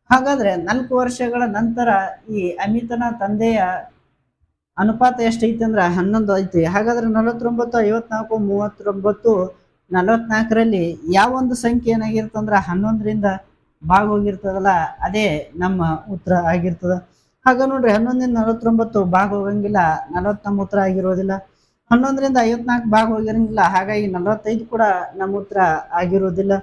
ಹಾಗಾದ್ರೆ 4 ವರ್ಷಗಳ ನಂತರ ಈ ಅಮಿತನ ತಂದೆಯ ಅನುಪಾತ ಎಷ್ಟೈತಿ ಅಂದ್ರ 11 ಐತಿ. ಹಾಗಾದ್ರೆ 49, 54, 39, 44ರಲ್ಲಿ ಯಾವ ಒಂದು ಸಂಖ್ಯೆ ಏನಾಗಿರ್ತಂದ್ರ 11ರಿಂದ ಭಾಗ ಹೋಗಿರ್ತದಲ್ಲ, ಅದೇ ನಮ್ಮ ಉತ್ತರ ಆಗಿರ್ತದ. ಹಾಗ ನೋಡ್ರಿ, 11ರಿಂದ 49 ಭಾಗ ಹೋಗಂಗಿಲ್ಲ, 40 ನಮ್ಮ ಉತ್ತರ ಆಗಿರೋದಿಲ್ಲ. 11ರಿಂದ 54 ಭಾಗ ಹೋಗಿರಂಗಿಲ್ಲ, ಹಾಗಾಗಿ 45 ಕೂಡ ನಮ್ಮ ಉತ್ತರ ಆಗಿರೋದಿಲ್ಲ.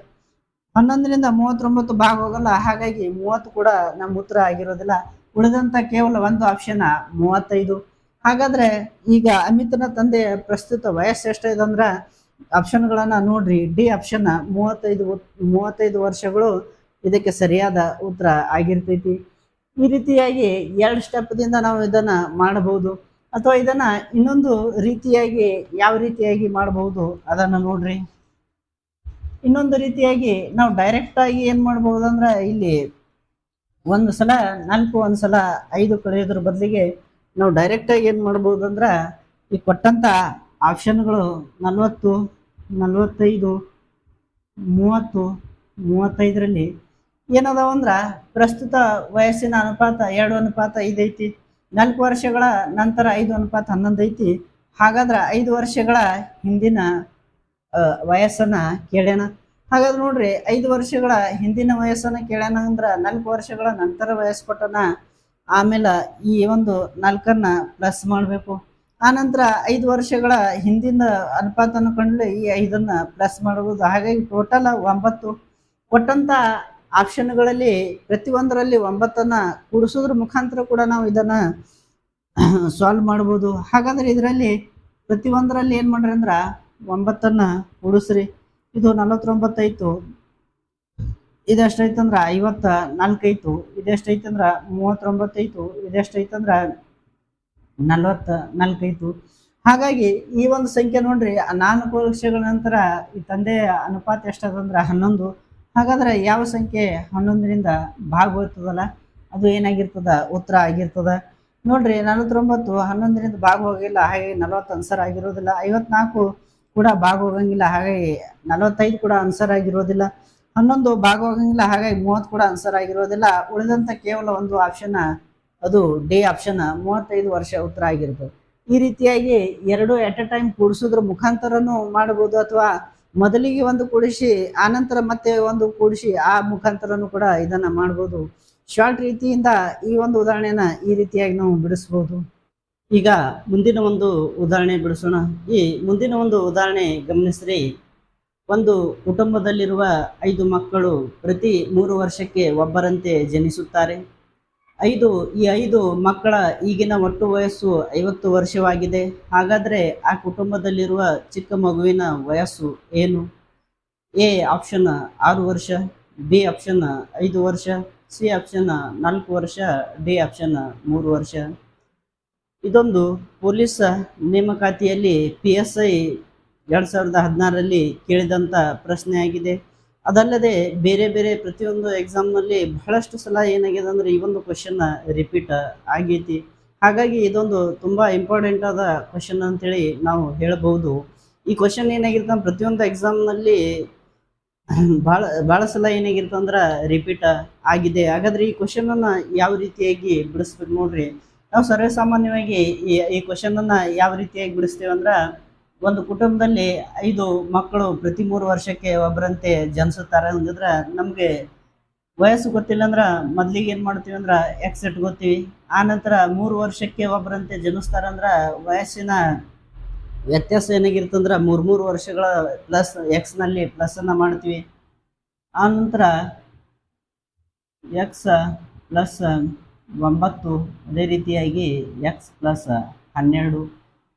11ರಿಂದ 39 ಭಾಗ ಹೋಗಲ್ಲ, ಹಾಗಾಗಿ 30 ಕೂಡ ನಮ್ಮ ಉತ್ತರ ಆಗಿರೋದಿಲ್ಲ. ಉಳಿದಂತ ಕೇವಲ ಒಂದು ಆಪ್ಷನ್ 35. ಹಾಗಾದ್ರೆ ಈಗ ಅಮಿತನ ತಂದೆಯ ಪ್ರಸ್ತುತ ವಯಸ್ಸು ಎಷ್ಟಿದೆ ಅಂದ್ರ ಆಪ್ಷನ್ಗಳನ್ನ ನೋಡ್ರಿ. ಡಿ ಆಪ್ಷನ್ 35 ವರ್ಷಗಳು ಇದಕ್ಕೆ ಸರಿಯಾದ ಉತ್ತರ ಆಗಿರ್ತೈತಿ. ಈ ರೀತಿಯಾಗಿ 2 ಸ್ಟೆಪ್ದಿಂದ ನಾವು ಇದನ್ನ ಮಾಡಬಹುದು. ಅಥವಾ ಇದನ್ನ ಇನ್ನೊಂದು ರೀತಿಯಾಗಿ ಯಾವ ರೀತಿಯಾಗಿ ಮಾಡಬಹುದು ಅದನ್ನ ನೋಡ್ರಿ. ಇನ್ನೊಂದು ರೀತಿಯಾಗಿ ನಾವು ಡೈರೆಕ್ಟ್ ಆಗಿ ಏನ್ ಮಾಡಬಹುದು ಅಂದ್ರ, ಇಲ್ಲಿ ಒಂದು ಸಲ 4 ಒಂದ್ಸಲ 5 ಕಳೆಯೋದ್ರ ಬದಲಿಗೆ ನಾವು ಡೈರೆಕ್ಟ್ ಆಗಿ ಏನ್ ಮಾಡಬಹುದು ಅಂದ್ರ, ಈ ಕೊಟ್ಟಂತ ಆಪ್ಷನ್ಗಳು 40, 45, 30, 35ರಲ್ಲಿ ಏನದಾವ ಅಂದ್ರ ಪ್ರಸ್ತುತ ವಯಸ್ಸಿನ ಅನುಪಾತ 2:5 ಐತಿ. 4 ವರ್ಷಗಳ ನಂತರ 5:11 ಐತಿ. ಹಾಗಾದ್ರ 5 ವರ್ಷಗಳ ಹಿಂದಿನ ವಯಸ್ಸನ್ನ ಕೇಳ್ಯಾನ. ಹಾಗಾದ್ರೆ ನೋಡ್ರಿ, 5 ವರ್ಷಗಳ ಹಿಂದಿನ ವಯಸ್ಸನ್ನ ಕೇಳ್ಯಾನ ಅಂದ್ರ 4 ವರ್ಷಗಳ ನಂತರ ವಯಸ್ಸು ಕೊಟ್ಟನ. ಆಮೇಲೆ ಈ ಒಂದು 4 ಪ್ಲಸ್ ಮಾಡಬೇಕು. ಆನಂತರ 5 ವರ್ಷಗಳ ಹಿಂದಿನ ಅನುಪಾತನ ಕಂಡು ಈ 5 ಪ್ಲಸ್ ಮಾಡಬಹುದು. ಹಾಗಾಗಿ ಟೋಟಲ್ 9. ಕೊಟ್ಟಂತ ಆಪ್ಷನ್ಗಳಲ್ಲಿ ಪ್ರತಿಯೊಂದರಲ್ಲಿ 9 ಕೂಡಿಸೋದ್ರ ಮುಖಾಂತರ ಕೂಡ ನಾವು ಇದನ್ನ ಸಾಲ್ವ್ ಮಾಡ್ಬೋದು. ಹಾಗಾದ್ರೆ ಇದರಲ್ಲಿ ಪ್ರತಿಯೊಂದರಲ್ಲಿ ಏನ್ ಮಾಡ್ರಿ ಅಂದ್ರ 9 ಕೂಡಿಸ್ರಿ. ಇದು 49 ಐತು, ಇದೆಷ್ಟೈತಂದ್ರ 54 ಐತು, ಇದೆಷ್ಟೈತಂದ್ರ 39 ಐತು, ಇದೆಷ್ಟೈತಂದ್ರ 44 ಐತು. ಹಾಗಾಗಿ ಈ ಒಂದು ಸಂಖ್ಯೆ ನೋಡ್ರಿ, 4 ವರ್ಷಗಳ ನಂತರ ಈ ತಂದೆಯ ಅನುಪಾತ ಎಷ್ಟಾದಂದ್ರ 11. ಹಾಗಾದ್ರೆ ಯಾವ ಸಂಖ್ಯೆ 11ರಿಂದ ಭಾಗ ಹೋಗ್ತದಲ್ಲ, ಅದು ಏನಾಗಿರ್ತದ ಉತ್ತರ ಆಗಿರ್ತದ. ನೋಡ್ರಿ, 49 11ರಿಂದ ಭಾಗ ಹೋಗಿಲ್ಲ, ಹಾಗೆ 40 ಆನ್ಸರ್ ಆಗಿರೋದಿಲ್ಲ. 54 ಕೂಡ ಭಾಗ ಹೋಗಂಗಿಲ್ಲ, ಹಾಗಾಗಿ 45 ಕೂಡ ಆನ್ಸರ್ ಆಗಿರೋದಿಲ್ಲ. 11 ಭಾಗ ಹೋಗಂಗಿಲ್ಲ, ಹಾಗಾಗಿ 30 ಕೂಡ ಆನ್ಸರ್ ಆಗಿರೋದಿಲ್ಲ. ಉಳಿದಂತ ಕೇವಲ ಒಂದು ಆಪ್ಷನ್, ಅದು ಡಿ ಆಪ್ಷನ್ 35 ವರ್ಷ ಉತ್ತರ ಆಗಿರ್ತದೆ. ಈ ರೀತಿಯಾಗಿ 2 ಎಟ್ ಎ ಟೈಮ್ ಕೂಡಿಸೋದ್ರ ಮುಖಾಂತರನು ಮಾಡಬಹುದು, ಅಥವಾ ಮೊದಲಿಗೆ ಒಂದು ಕೂಡಿಸಿ ಆನಂತರ ಮತ್ತೆ ಒಂದು ಕೂಡಿಸಿ ಆ ಮುಖಾಂತರನು ಕೂಡ ಇದನ್ನ ಮಾಡಬಹುದು. ಶಾರ್ಟ್ ರೀತಿಯಿಂದ ಈ ಒಂದು ಉದಾಹರಣೆನ ಈ ರೀತಿಯಾಗಿ ನಾವು ಬಿಡಿಸಬಹುದು. ಈಗ ಮುಂದಿನ ಒಂದು ಉದಾಹರಣೆ ಬಿಡಿಸೋಣ. ಈ ಮುಂದಿನ ಒಂದು ಉದಾಹರಣೆ ಗಮನಿಸ್ರಿ. ಒಂದು ಕುಟುಂಬದಲ್ಲಿರುವ 5 ಮಕ್ಕಳು ಪ್ರತಿ 3 ವರ್ಷಕ್ಕೆ ಒಬ್ಬರಂತೆ ಜನಿಸುತ್ತಾರೆ. ಈ 5 ಮಕ್ಕಳ ಈಗಿನ ಒಟ್ಟು ವಯಸ್ಸು 50 ವರ್ಷವಾಗಿದೆ. ಹಾಗಾದ್ರೆ ಆ ಕುಟುಂಬದಲ್ಲಿರುವ ಚಿಕ್ಕ ಮಗುವಿನ ವಯಸ್ಸು ಏನು? ಎ ಆಪ್ಷನ್ 6 ವರ್ಷ, ಬಿ ಆಪ್ಷನ್ 5 ವರ್ಷ, ಸಿ ಆಪ್ಷನ್ 4 ವರ್ಷ, ಡಿ ಆಪ್ಷನ್ 3 ವರ್ಷ. ಇದೊಂದು ಪೊಲೀಸ್ ನೇಮಕಾತಿಯಲ್ಲಿ PSI 2016ರಲ್ಲಿ ಕೇಳಿದಂಥ ಪ್ರಶ್ನೆ ಆಗಿದೆ. ಅದಲ್ಲದೆ ಬೇರೆ ಬೇರೆ ಪ್ರತಿಯೊಂದು ಎಕ್ಸಾಮ್ನಲ್ಲಿ ಬಹಳಷ್ಟು ಸಲ ಏನಾಗಿದೆ ಅಂದ್ರೆ ಈ ಒಂದು ಕ್ವಶನ್ ರಿಪೀಟ್ ಆಗೈತಿ. ಹಾಗಾಗಿ ಇದೊಂದು ತುಂಬಾ ಇಂಪಾರ್ಟೆಂಟ್ ಆದ ಕ್ವಶನ್ ಅಂತೇಳಿ ನಾವು ಹೇಳಬಹುದು. ಈ ಕ್ವಶನ್ ಏನಾಗಿರ್ತಂದ್ರೆ ಪ್ರತಿಯೊಂದು ಎಕ್ಸಾಮ್ನಲ್ಲಿ ಬಹಳ ಸಲ ಏನಾಗಿರ್ತಂದ್ರ ರಿಪೀಟ್ ಆಗಿದೆ. ಹಾಗಾದ್ರೆ ಈ ಕ್ವಶನ್ ಅನ್ನ ಯಾವ ರೀತಿಯಾಗಿ ಬಿಡಿಸ್ಬೇಕು ನೋಡ್ರಿ. ನಾವು ಸರ್ವೇಸಾಮಾನ್ಯವಾಗಿ ಈ ಕ್ವಶನ್ ಅನ್ನ ಯಾವ ರೀತಿಯಾಗಿ ಬಿಡಿಸ್ತೇವೆ ಅಂದ್ರ, ಒಂದು ಕುಟುಂಬದಲ್ಲಿ 5 ಮಕ್ಕಳು ಪ್ರತಿ 3 ವರ್ಷಕ್ಕೆ ಒಬ್ಬರಂತೆ ಜನಿಸುತ್ತಾರೆ ಅಂದಿದ್ರೆ ನಮ್ಗೆ ವಯಸ್ಸು ಗೊತ್ತಿಲ್ಲ ಅಂದ್ರ ಮೊದ್ಲಿಗೆ ಏನ್ ಮಾಡ್ತೀವಿ ಅಂದ್ರ ಎಕ್ಸ್ ಇಟ್ಕೋತೀವಿ. ಆ ನಂತರ 3 ವರ್ಷಕ್ಕೆ ಒಬ್ಬರಂತೆ ಜನಿಸ್ತಾರ ಅಂದ್ರ ವಯಸ್ಸಿನ ವ್ಯತ್ಯಾಸ ಏನಾಗಿರ್ತಂದ್ರ 3 ವರ್ಷಗಳ ಪ್ಲಸ್ ಎಕ್ಸ್ ನಲ್ಲಿ ಪ್ಲಸ್ ಅನ್ನ ಮಾಡ್ತೀವಿ. ಆ ನಂತರ ಎಕ್ಸ್ ಪ್ಲಸ್ 9, ಅದೇ ರೀತಿಯಾಗಿ ಎಕ್ಸ್ ಪ್ಲಸ್ 12.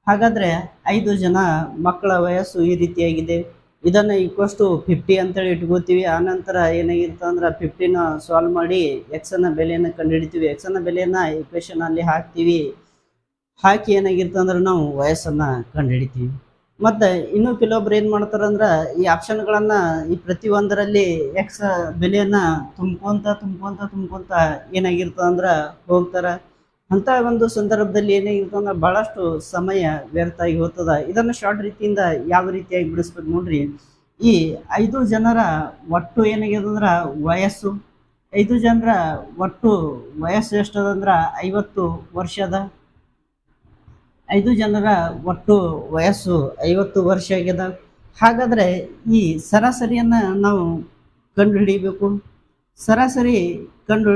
ಹಾಗಾದ್ರೆ 5 ಜನ ಮಕ್ಕಳ ವಯಸ್ಸು ಈ ರೀತಿಯಾಗಿದೆ. ಇದನ್ನ ಈಕ್ವಲ್ಸ್ ಟು 50 ಅಂತೇಳಿ ಇಟ್ಕೋತೀವಿ. ಆನಂತರ ಏನಾಗಿರುತ್ತೆ ಅಂದ್ರೆ 50ನ ಸಾಲ್ವ್ ಮಾಡಿ ಎಕ್ಸ್ನ ಬೆಲೆಯನ್ನು ಕಂಡುಹಿಡಿತೀವಿ. ಎಕ್ಸ್ನ ಬೆಲೆಯನ್ನ ಈಕ್ವೇಶನ್ ಅಲ್ಲಿ ಹಾಕ್ತೀವಿ. ಹಾಕಿ ಏನಾಗಿರುತ್ತೆ ಅಂದ್ರೆ ನಾವು ವಯಸ್ಸನ್ನ ಕಂಡುಹಿಡಿತೀವಿ. ಮತ್ತೆ ಇನ್ನು ಕೆಲವೊಬ್ರು ಏನ್ ಮಾಡ್ತಾರಂದ್ರ ಈ ಆಪ್ಷನ್ಗಳನ್ನ ಈ ಪ್ರತಿ ಒಂದರಲ್ಲಿ ಎಕ್ಸ್ ಬೆಲೆಯನ್ನ ತುಂಬ್ಕೊಂತ ಏನಾಗಿರ್ತದ ಅಂದ್ರ ಹೋಗ್ತಾರ. ಅಂತ ಒಂದು ಸಂದರ್ಭದಲ್ಲಿ ಏನಾಗಿರ್ತದ ಅಂದ್ರೆ ಬಹಳಷ್ಟು ಸಮಯ ವ್ಯರ್ಥ ಆಗಿ ಹೋಗ್ತದ. ಇದನ್ನ ಶಾರ್ಟ್ ರೀತಿಯಿಂದ ಯಾವ ರೀತಿಯಾಗಿ ಬಿಡಿಸ್ಬೇಕು ನೋಡ್ರಿ. ಈ 5 ಜನರ ಒಟ್ಟು ಏನಾಗಿದೆ ಅಂದ್ರ ವಯಸ್ಸು, 5 ಜನರ ಒಟ್ಟು ವಯಸ್ಸು ಎಷ್ಟದಂದ್ರ 50 ವರ್ಷದ. 5 ಜನರ ಒಟ್ಟು ವಯಸ್ಸು 50 ವರ್ಷ ಆಗ್ಯದ. ಹಾಗಾದ್ರೆ ಈ ಸರಾಸರಿಯನ್ನ ನಾವು ಕಂಡು ಹಿಡಿಬೇಕು. ಸರಾಸರಿ ಕಂಡು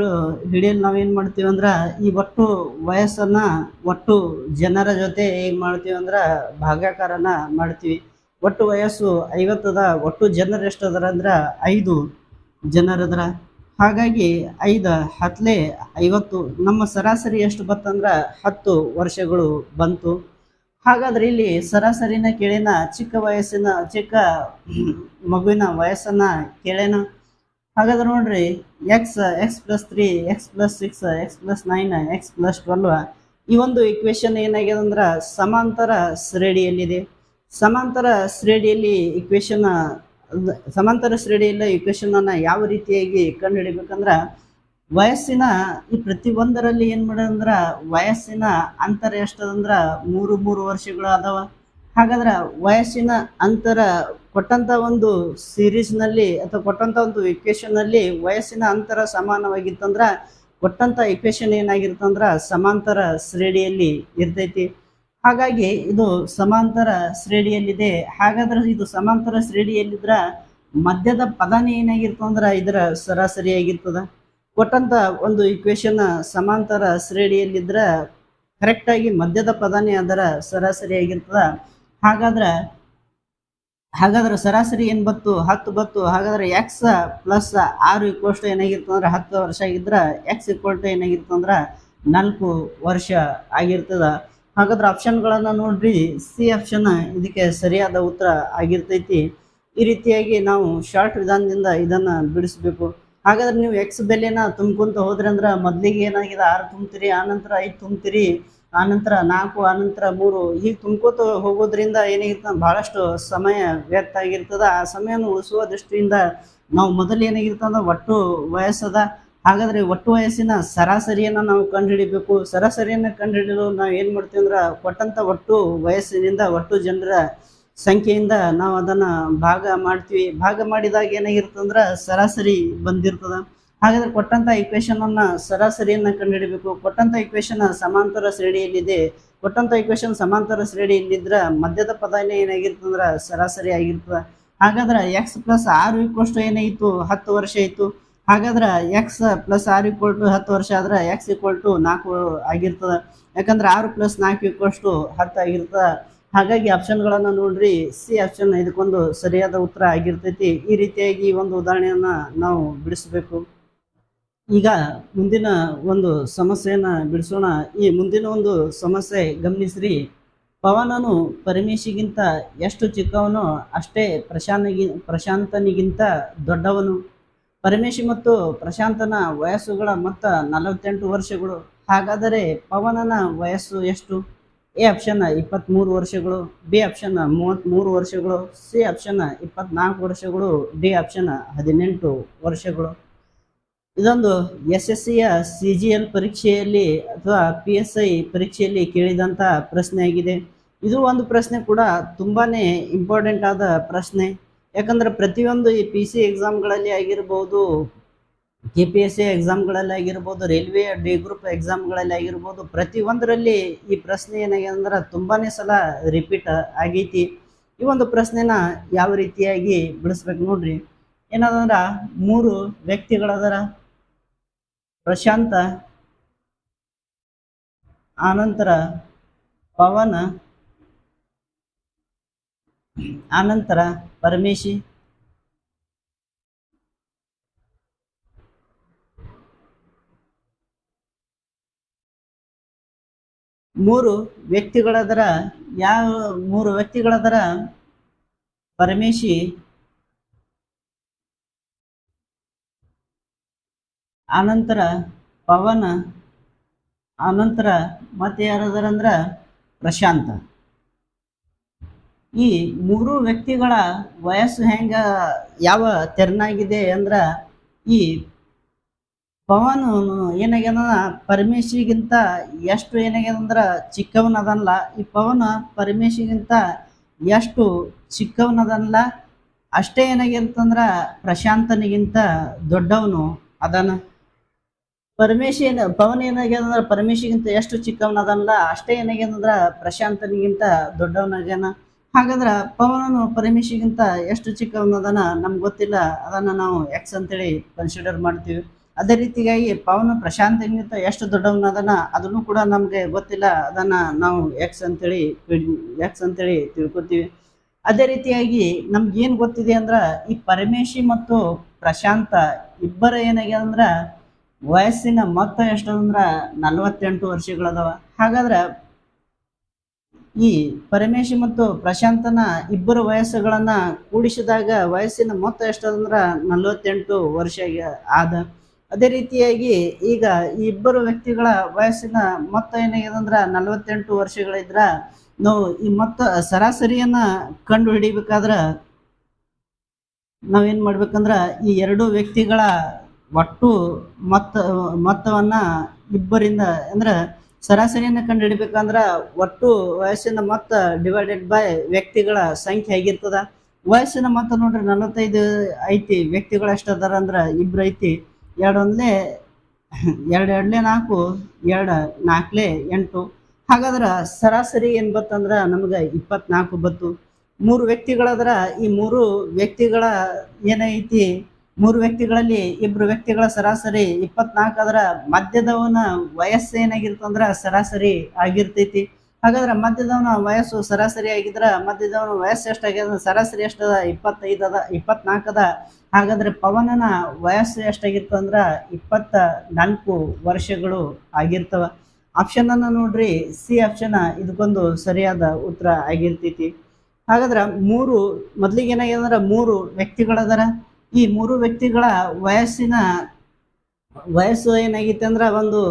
ಹಿಡಿಯಲು ನಾವೇನ್ ಮಾಡ್ತೀವಿ ಅಂದ್ರ ಈ ಒಟ್ಟು ವಯಸ್ಸನ್ನ ಒಟ್ಟು ಜನರ ಜೊತೆ ಏನ್ ಮಾಡ್ತೀವಿ ಅಂದ್ರ ಭಾಗಾಕಾರನ ಮಾಡ್ತೀವಿ. ಒಟ್ಟು ವಯಸ್ಸು 50 ಒಟ್ಟು ಜನರು ಎಷ್ಟದರ ಅಂದ್ರ 5 ಜನರದ್ರ. ಹಾಗಾಗಿ 5 ಹತ್ಲೆ 50. ನಮ್ಮ ಸರಾಸರಿ ಎಷ್ಟು ಬಂತಂದ್ರ 10 ವರ್ಷಗಳು ಬಂತು. ಹಾಗಾದ್ರೆ ಇಲ್ಲಿ ಸರಾಸರಿನ ಕೇಳೇನ, ಚಿಕ್ಕ ಮಗುವಿನ ವಯಸ್ಸನ್ನ ಕೇಳೇನ. ಹಾಗಾದ್ರೆ ನೋಡ್ರಿ, x+3 x+6 x+9 x+12 ಈ ಒಂದು ಇಕ್ವೇಶನ್ ಏನಾಗಿದೆ ಅಂದ್ರ ಸಮಾಂತರ ಶ್ರೇಣಿಯಲ್ಲಿದೆ. ಸಮಾಂತರ ಶ್ರೇಣಿಯಲ್ಲಿ ಇಕ್ವೇಶನ್ ಅನ್ನ ಯಾವ ರೀತಿಯಾಗಿ ಕಂಡು ಹಿಡಿಬೇಕಂದ್ರ ವಯಸ್ಸಿನ ಈ ಪ್ರತಿ ಒಂದರಲ್ಲಿ ಏನ್ ಮಾಡೋದಂದ್ರ ವಯಸ್ಸಿನ ಅಂತರ ಎಷ್ಟದಂದ್ರ 3 ವರ್ಷಗಳು ಅದಾವ. ಹಾಗಾದ್ರ ವಯಸ್ಸಿನ ಅಂತರ ಕೊಟ್ಟಂತ ಒಂದು ಸೀರೀಸ್ ನಲ್ಲಿ ಅಥವಾ ಕೊಟ್ಟಂತ ಒಂದು ಇಕ್ವೇಶನ್ ನಲ್ಲಿ ವಯಸ್ಸಿನ ಅಂತರ ಸಮಾನವಾಗಿತ್ತಂದ್ರ ಕೊಟ್ಟಂತ ಇಕ್ವೇಶನ್ ಏನಾಗಿರ್ತಂದ್ರ ಸಮಾಂತರ ಶ್ರೇಣಿಯಲ್ಲಿ ಇರ್ತೈತಿ. ಹಾಗಾಗಿ ಇದು ಸಮಾಂತರ ಶ್ರೇಣಿಯಲ್ಲಿದೆ. ಹಾಗಾದ್ರೆ ಇದು ಸಮಾಂತರ ಶ್ರೇಣಿಯಲ್ಲಿದ್ರ ಮಧ್ಯದ ಪದನೇ ಏನಾಗಿರ್ತಂದ್ರ ಇದರ ಸರಾಸರಿ ಆಗಿರ್ತದ. ಕೊಟ್ಟಂತ ಒಂದು ಇಕ್ವೇಶನ್ ಸಮಾಂತರ ಶ್ರೇಣಿಯಲ್ಲಿದ್ರ ಕರೆಕ್ಟ್ ಆಗಿ ಮಧ್ಯದ ಪದನೇ ಅದರ ಸರಾಸರಿ ಆಗಿರ್ತದ. ಹಾಗಾದ್ರೆ ಸರಾಸರಿ ಏನ್ ಬತ್ತು 10 ಬತ್ತು. ಹಾಗಾದ್ರೆ x+6 ಏನಾಗಿರ್ತಂದ್ರ 10 ವರ್ಷ ಆಗಿದ್ರ x ಏನಾಗಿರ್ತಂದ್ರ 4 ವರ್ಷ ಆಗಿರ್ತದ. ಹಾಗಾದ್ರೆ ಆಪ್ಷನ್ಗಳನ್ನ ನೋಡ್ರಿ, ಸಿ ಆಪ್ಷನ್ ಇದಕ್ಕೆ ಸರಿಯಾದ ಉತ್ತರ ಆಗಿರ್ತೈತಿ. ಈ ರೀತಿಯಾಗಿ ನಾವು ಶಾರ್ಟ್ ವಿಧಾನದಿಂದ ಇದನ್ನ ಬಿಡಿಸ್ಬೇಕು. ಹಾಗಾದ್ರೆ ನೀವು ಎಕ್ಸ್ ಬೆಲೆನ ತುಂಬ್ಕೊಂತ ಹೋದ್ರಿ ಅಂದ್ರ ಮೊದ್ಲಿಗೆ ಏನಾಗಿದೆ 6 ತುಂಬ್ತೀರಿ, ಆನಂತರ 5 ತುಂಬ್ತೀರಿ, ಆನಂತರ 4, ಆನಂತರ 3 ಹೀಗೆ ತುಂಬ್ಕೋತ ಹೋಗೋದ್ರಿಂದ ಏನಾಗಿರ್ತದ ಬಹಳಷ್ಟು ಸಮಯ ವ್ಯರ್ಥ ಆಗಿರ್ತದ. ಆ ಸಮಯವನ್ನು ಉಳಿಸುವ ದೃಷ್ಟಿಯಿಂದ ನಾವು ಮೊದಲು ಏನಾಗಿರ್ತದ ಒಟ್ಟು ವಯಸ್ಸದ. ಹಾಗಾದ್ರೆ ಒಟ್ಟು ವಯಸ್ಸಿನ ಸರಾಸರಿಯನ್ನ ನಾವು ಕಂಡುಹಿಡಿಬೇಕು. ಸರಾಸರಿಯನ್ನ ಕಂಡುಹಿಡಿಯಲು ನಾವು ಏನ್ ಮಾಡ್ತೀವಿ ಅಂದ್ರ ಕೊಟ್ಟಂತ ಒಟ್ಟು ವಯಸ್ಸಿನಿಂದ ಒಟ್ಟು ಜನರ ಸಂಖ್ಯೆಯಿಂದ ನಾವು ಅದನ್ನ ಭಾಗ ಮಾಡ್ತೀವಿ. ಭಾಗ ಮಾಡಿದಾಗ ಏನಾಗಿರ್ತಂದ್ರ ಸರಾಸರಿ ಬಂದಿರ್ತದ. ಹಾಗಾದ್ರೆ ಕೊಟ್ಟಂತ ಇಕ್ವೇಶನ್ ಅನ್ನ ಸರಾಸರಿಯನ್ನ ಕಂಡುಹಿಡಬೇಕು. ಕೊಟ್ಟಂತ ಇಕ್ವೇಶನ್ ಸಮಾಂತರ ಶ್ರೇಣಿಯಲ್ಲಿದೆ. ಕೊಟ್ಟಂತ ಇಕ್ವೇಶನ್ ಸಮಾಂತರ ಶ್ರೇಣಿಯಲ್ಲಿದ್ರ ಮಧ್ಯದ ಪದನೇ ಏನಾಗಿರ್ತಂದ್ರ ಸರಾಸರಿ ಆಗಿರ್ತದ. ಹಾಗಾದ್ರೆ x+6 ಏನಾಗಿತ್ತು 10 ವರ್ಷ ಇತ್ತು. ಹಾಗಾದ್ರೆ x+6 10 ವರ್ಷ ಆದ್ರೆ x=4 ಆಗಿರ್ತದ. ಯಾಕಂದ್ರೆ 6+4 10 ಆಗಿರ್ತದ. ಹಾಗಾಗಿ ಆಪ್ಷನ್ಗಳನ್ನ ನೋಡ್ರಿ, ಸಿ ಆಪ್ಷನ್ ಇದಕ್ಕೊಂದು ಸರಿಯಾದ ಉತ್ತರ ಆಗಿರ್ತೈತಿ. ಈ ರೀತಿಯಾಗಿ ಒಂದು ಉದಾಹರಣೆಯನ್ನ ನಾವು ಬಿಡಿಸಬೇಕು. ಈಗ ಮುಂದಿನ ಒಂದು ಸಮಸ್ಯೆಯನ್ನ ಬಿಡಿಸೋಣ. ಈ ಮುಂದಿನ ಒಂದು ಸಮಸ್ಯೆ ಗಮನಿಸ್ರಿ. ಪವನನು ಪರಮೇಶಿಗಿಂತ ಎಷ್ಟು ಚಿಕ್ಕವನೋ ಅಷ್ಟೇ ಪ್ರಶಾಂತನಿಗಿಂತ ದೊಡ್ಡವನು. ಪರಮೇಶಿ ಮತ್ತು ಪ್ರಶಾಂತನ ವಯಸ್ಸುಗಳ ಮೊತ್ತ 48 ವರ್ಷಗಳು. ಹಾಗಾದರೆ ಪವನನ ವಯಸ್ಸು ಎಷ್ಟು? ಎ ಆಪ್ಷನ್ 23 ವರ್ಷಗಳು, ಬಿ ಆಪ್ಷನ್ 33 ವರ್ಷಗಳು, ಸಿ ಆಪ್ಷನ್ 24 ವರ್ಷಗಳು, ಡಿ ಆಪ್ಷನ್ 18 ವರ್ಷಗಳು. ಇದೊಂದು SSCಯ CGL ಪರೀಕ್ಷೆಯಲ್ಲಿ ಅಥವಾ PSI ಪರೀಕ್ಷೆಯಲ್ಲಿ ಕೇಳಿದಂತ ಪ್ರಶ್ನೆ ಆಗಿದೆ. ಇದು ಒಂದು ಪ್ರಶ್ನೆ ಕೂಡ ತುಂಬಾನೇ ಇಂಪಾರ್ಟೆಂಟ್ ಆದ ಪ್ರಶ್ನೆ. ಯಾಕಂದ್ರೆ ಪ್ರತಿಯೊಂದು ಈ PC ಎಕ್ಸಾಮ್ಗಳಲ್ಲಿ ಆಗಿರ್ಬೋದು, KPSC ಎಕ್ಸಾಮ್ಗಳಲ್ಲಿ ಆಗಿರ್ಬೋದು, ರೈಲ್ವೆ ಡಿ ಗ್ರೂಪ್ ಎಕ್ಸಾಮ್ಗಳಲ್ಲಿ ಆಗಿರ್ಬೋದು, ಪ್ರತಿಯೊಂದರಲ್ಲಿ ಈ ಪ್ರಶ್ನೆ ಏನಾಗಿದೆ ಅಂದ್ರೆ ತುಂಬಾನೇ ಸಲ ರಿಪೀಟ್ ಆಗೈತಿ. ಈ ಒಂದು ಪ್ರಶ್ನೆನ ಯಾವ ರೀತಿಯಾಗಿ ಬಿಡಿಸ್ಬೇಕು ನೋಡ್ರಿ. ಏನದಂದ್ರ 3 ವ್ಯಕ್ತಿಗಳದರ. ಪ್ರಶಾಂತ, ಆನಂತರ ಪವನ, ಆನಂತರ ಪರಮೇಶಿ. ಮೂರು ವ್ಯಕ್ತಿಗಳದರ. ಯಾವ ಮೂರು ವ್ಯಕ್ತಿಗಳದರ? ಪರಮೇಶಿ, ಆನಂತರ ಪವನ, ಆನಂತರ ಮತ್ತೆ ಯಾರದಾರಂದ್ರ ಪ್ರಶಾಂತ. ಈ ಮೂರು ವ್ಯಕ್ತಿಗಳ ವಯಸ್ಸು ಹೆಂಗ ಯಾವ ತೆರನಾಗಿದೆ ಅಂದ್ರ, ಈ ಪವನ್ ಏನಾಗ್ಯದ ಪರಮೇಶಿಗಿಂತ ಎಷ್ಟು ಏನಾಗ್ಯದಂದ್ರ ಚಿಕ್ಕವನದಲ್ಲ. ಈ ಪವನ ಪರಮೇಶಿಗಿಂತ ಎಷ್ಟು ಚಿಕ್ಕವನದಲ್ಲ, ಅಷ್ಟೇ ಏನಾಗಿರ್ತಂದ್ರ ಪ್ರಶಾಂತನಿಗಿಂತ ದೊಡ್ಡವನು ಅದನ್ನ. ಪವನ್ ಏನಾಗ್ಯದಂದ್ರ ಪರಮೇಶಿಗಿಂತ ಎಷ್ಟು ಚಿಕ್ಕವನದಲ್ಲ, ಅಷ್ಟೇ ಏನಾಗ್ಯದಂದ್ರ ಪ್ರಶಾಂತನಿಗಿಂತ ದೊಡ್ಡವನಾಗ್ಯಾನ. ಹಾಗಾದ್ರ ಪವನನು ಪರಮೇಶಿಗಿಂತ ಎಷ್ಟು ಚಿಕ್ಕವನದನ ನಮ್ಗೆ ಗೊತ್ತಿಲ್ಲ, ಅದನ್ನ ನಾವು ಎಕ್ಸ್ ಅಂತೇಳಿ ಕನ್ಸಿಡರ್ ಮಾಡ್ತೀವಿ. ಅದೇ ರೀತಿಯಾಗಿ ಪವನ ಪ್ರಶಾಂತನಿಗಿಂತ ಎಷ್ಟು ದೊಡ್ಡವನದನ ಅದನ್ನು ಕೂಡ ನಮ್ಗೆ ಗೊತ್ತಿಲ್ಲ, ಅದನ್ನ ನಾವು ಎಕ್ಸ್ ಅಂತೇಳಿ ತಿಳ್ಕೊತೀವಿ. ಅದೇ ರೀತಿಯಾಗಿ ನಮ್ಗೆ ಏನ್ ಗೊತ್ತಿದೆ ಅಂದ್ರ, ಈ ಪರಮೇಶಿ ಮತ್ತು ಪ್ರಶಾಂತ ಇಬ್ಬರ ಏನಾಗ್ಯದ ಅಂದ್ರ ವಯಸ್ಸಿನ ಮೊತ್ತ ಎಷ್ಟದಂದ್ರ 48 ವರ್ಷಗಳದವ. ಹಾಗಾದ್ರ ಈ ಪರಮೇಶಿ ಮತ್ತು ಪ್ರಶಾಂತನ ಇಬ್ಬರ ವಯಸ್ಸುಗಳನ್ನ ಕೂಡಿಸಿದಾಗ ವಯಸ್ಸಿನ ಮೊತ್ತ ಎಷ್ಟದಂದ್ರ 48 ವರ್ಷ ಆದ. ಅದೇ ರೀತಿಯಾಗಿ ಈಗ ಈ ಇಬ್ಬರು ವ್ಯಕ್ತಿಗಳ ವಯಸ್ಸಿನ ಮೊತ್ತ ಏನಾಗ್ಯದಂದ್ರ 48 ವರ್ಷಗಳಿದ್ರ, ನಾವು ಈ ಮೊತ್ತ ಸರಾಸರಿಯನ್ನ ಕಂಡು ಹಿಡಿಬೇಕಾದ್ರ ನಾವೇನ್ ಮಾಡ್ಬೇಕಂದ್ರ, ಈ ಎರಡು ವ್ಯಕ್ತಿಗಳ ಒಟ್ಟು ಮೊತ್ತವನ್ನ ಇಬ್ಬರಿಂದ ಅಂದ್ರ ಸರಾಸರಿಯನ್ನ ಕಂಡು ಹಿಡಿಬೇಕಂದ್ರ ಒಟ್ಟು ವಯಸ್ಸಿನ ಮೊತ್ತ ಡಿವೈಡೆಡ್ ಬೈ ವ್ಯಕ್ತಿಗಳ ಸಂಖ್ಯೆ ಆಗಿರ್ತದ. ವಯಸ್ಸಿನ ಮೊತ್ತ ನೋಡ್ರಿ 45 ಐತಿ, ವ್ಯಕ್ತಿಗಳು ಎಷ್ಟದಾರ ಅಂದ್ರ ಇಬ್ರು ಐತಿ. 2 1 2 2 4 2 4 8. ಹಾಗಾದ್ರ ಸರಾಸರಿ ಏನ್ ಬತ್ತಂದ್ರ ನಮ್ಗ 24 ಬತ್ತು. 3 ವ್ಯಕ್ತಿಗಳದ್ರ, ಈ 3 ವ್ಯಕ್ತಿಗಳ ಏನೈತಿ, 3 ವ್ಯಕ್ತಿಗಳಲ್ಲಿ ಇಬ್ರು ವ್ಯಕ್ತಿಗಳ ಸರಾಸರಿ 24 ಅದರ ಮಧ್ಯದವನ ವಯಸ್ಸು ಏನಾಗಿರ್ತಂದ್ರ ಸರಾಸರಿ ಆಗಿರ್ತೈತಿ. ಹಾಗಾದ್ರೆ ಮಧ್ಯದವನ ವಯಸ್ಸು ಸರಾಸರಿ ಆಗಿದ್ರ ಮಧ್ಯದವನ ವಯಸ್ಸು ಎಷ್ಟಾಗ್ಯದ, ಸರಾಸರಿ ಎಷ್ಟದ 25 ಅದ, 24 ಅದ. ಹಾಗಾದ್ರೆ ಪವನನ ವಯಸ್ಸು ಎಷ್ಟಾಗಿರ್ತಂದ್ರ 24 ವರ್ಷಗಳು ಆಗಿರ್ತವ. ಆಪ್ಷನ್ ಅನ್ನ ನೋಡ್ರಿ, ಸಿ ಆಪ್ಷನ್ ಇದಕ್ಕೊಂದು ಸರಿಯಾದ ಉತ್ತರ ಆಗಿರ್ತೈತಿ. ಹಾಗಾದ್ರ ಮೊದ್ಲಿಗೆ ಏನಾಗ್ಯದಂದ್ರ 3 ವ್ಯಕ್ತಿಗಳದರ. ಈ 3 ವ್ಯಕ್ತಿಗಳ ವಯಸ್ಸು ಏನಾಗಿತ್ತು ಅಂದ್ರ ಒಂದು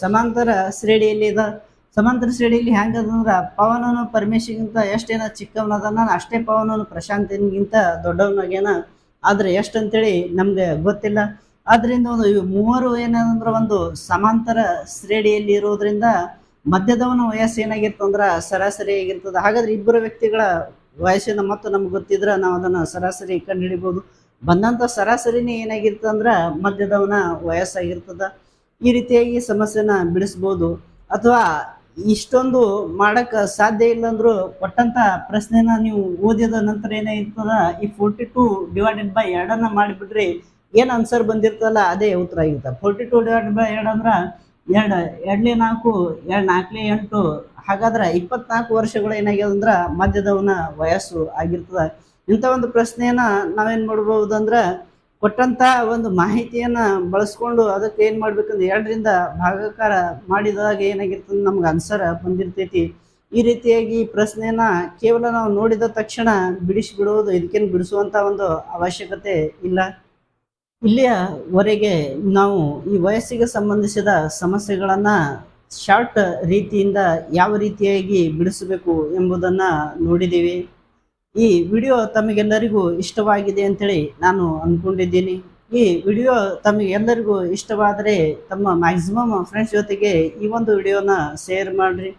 ಸಮಾಂತರ ಶ್ರೇಣಿಯಲ್ಲಿ ಇದ. ಸಮಾಂತರ ಶ್ರೇಣಿಯಲ್ಲಿ ಹೆಂಗದಂದ್ರ ಪವನನು ಪರಮೇಶಿಗಿಂತ ಎಷ್ಟೇನ ಚಿಕ್ಕವನದನ, ಅಷ್ಟೇ ಪವನನು ಪ್ರಶಾಂತನಿಗಿಂತ ದೊಡ್ಡವನಾಗ್ಯಾನ. ಆದ್ರೆ ಎಷ್ಟಂತೇಳಿ ನಮ್ಗೆ ಗೊತ್ತಿಲ್ಲ. ಆದ್ರಿಂದ ಇವು ಮೂವರು ಏನಂದ್ರ ಒಂದು ಸಮಾಂತರ ಶ್ರೇಣಿಯಲ್ಲಿ ಇರೋದ್ರಿಂದ ಮಧ್ಯದವನ ವಯಸ್ಸು ಏನಾಗಿರ್ತಂದ್ರ ಸರಾಸರಿ ಆಗಿರ್ತದ. ಹಾಗಾದ್ರೆ ಇಬ್ಬರು ವ್ಯಕ್ತಿಗಳ ವಯಸ್ಸಿನ ಮೊತ್ತ ನಮ್ಗೆ ಗೊತ್ತಿದ್ರ ನಾವು ಅದನ್ನ ಸರಾಸರಿ ಕಂಡು ಹಿಡಿಬಹುದು. ಬಂದಂತ ಸರಾಸರಿನೇ ಏನಾಗಿರ್ತಂದ್ರ ಮಧ್ಯದವನ ವಯಸ್ಸಾಗಿರ್ತದ. ಈ ರೀತಿಯಾಗಿ ಸಮಸ್ಯೆನ ಬಿಡಿಸ್ಬೋದು. ಅಥವಾ ಇಷ್ಟೊಂದು ಮಾಡಕ್ ಸಾಧ್ಯ ಇಲ್ಲ ಅಂದ್ರು ಕೊಟ್ಟಂತ ಪ್ರಶ್ನೆನ ನೀವು ಓದಿದ ನಂತರ ಏನಾಗಿರ್ತದ, ಈ 42 ಡಿವೈಡೆಡ್ ಬೈ 2 ಮಾಡಿಬಿಟ್ರಿ ಏನ್ ಆನ್ಸರ್ ಬಂದಿರ್ತಲ್ಲ ಅದೇ ಉತ್ತರ ಆಗಿರ್ತದೆ. 42 ಡಿವೈಡೆಡ್ ಬೈ 2 ಅಂದ್ರ 2 2 4 2 4 8. ಹಾಗಾದ್ರೆ 24 ವರ್ಷಗಳು ಏನಾಗ್ಯದಂದ್ರ ಮಧ್ಯದವನ ವಯಸ್ಸು ಆಗಿರ್ತದ. ಇಂಥ ಒಂದು ಪ್ರಶ್ನೆಯನ್ನ ನಾವೇನ್ ಮಾಡ್ಬಹುದು ಅಂದ್ರ, ಕೊಟ್ಟಂತ ಒಂದು ಮಾಹಿತಿಯನ್ನ ಬಳಸ್ಕೊಂಡು ಅದಕ್ಕೆ ಏನ್ ಮಾಡ್ಬೇಕಂದ್ರೆ 2ರಿಂದ ಭಾಗಾಕಾರ ಮಾಡಿದಾಗ ಏನಾಗಿರ್ತದೆ ನಮ್ಗೆ ಆನ್ಸರ್ ಬಂದಿರ್ತೈತಿ. ಈ ರೀತಿಯಾಗಿ ಪ್ರಶ್ನೆಯನ್ನ ಕೇವಲ ನಾವು ನೋಡಿದ ತಕ್ಷಣ ಬಿಡಿಸ್ಬಿಡುವುದು, ಇದಕ್ಕೇನು ಬಿಡಿಸುವಂತ ಒಂದು ಅವಶ್ಯಕತೆ ಇಲ್ಲ. ಇಲ್ಲಿಯವರೆಗೆ ನಾವು ಈ ವಯಸ್ಸಿಗೆ ಸಂಬಂಧಿಸಿದ ಸಮಸ್ಯೆಗಳನ್ನ ಶಾರ್ಟ್ ರೀತಿಯಿಂದ ಯಾವ ರೀತಿಯಾಗಿ ಬಿಡಿಸಬೇಕು ಎಂಬುದನ್ನ ನೋಡಿದ್ದೀವಿ. ಈ ವಿಡಿಯೋ ತಮಗೆಲ್ಲರಿಗೂ ಇಷ್ಟವಾಗಿದೆ ಅಂತೇಳಿ ನಾನು ಅಂದ್ಕೊಂಡಿದ್ದೀನಿ. ಈ ವಿಡಿಯೋ ತಮಗೆಲ್ಲರಿಗೂ ಇಷ್ಟವಾದರೆ ತಮ್ಮ ಮ್ಯಾಕ್ಸಿಮಮ್ ಫ್ರೆಂಡ್ಸ್ ಜೊತೆಗೆ ಈ ಒಂದು ವಿಡಿಯೋನ ಶೇರ್ ಮಾಡ್ರಿ.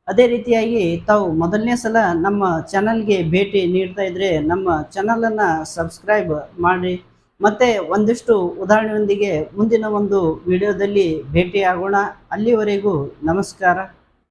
ಅದೇ ರೀತಿಯಾಗಿ ತಾವು ಮೊದಲನೇ ಸಲ ನಮ್ಮ ಚಾನಲ್ಗೆ ಭೇಟಿ ನೀಡ್ತಾ ಇದ್ರೆ ನಮ್ಮ ಚಾನಲನ್ನು ಸಬ್ಸ್ಕ್ರೈಬ್ ಮಾಡ್ರಿ. ಮತ್ತೆ ಒಂದಿಷ್ಟು ಉದಾಹರಣೆಯೊಂದಿಗೆ ಮುಂದಿನ ಒಂದು ವಿಡಿಯೋದಲ್ಲಿ ಭೇಟಿಯಾಗೋಣ. ಅಲ್ಲಿವರೆಗೂ ನಮಸ್ಕಾರ.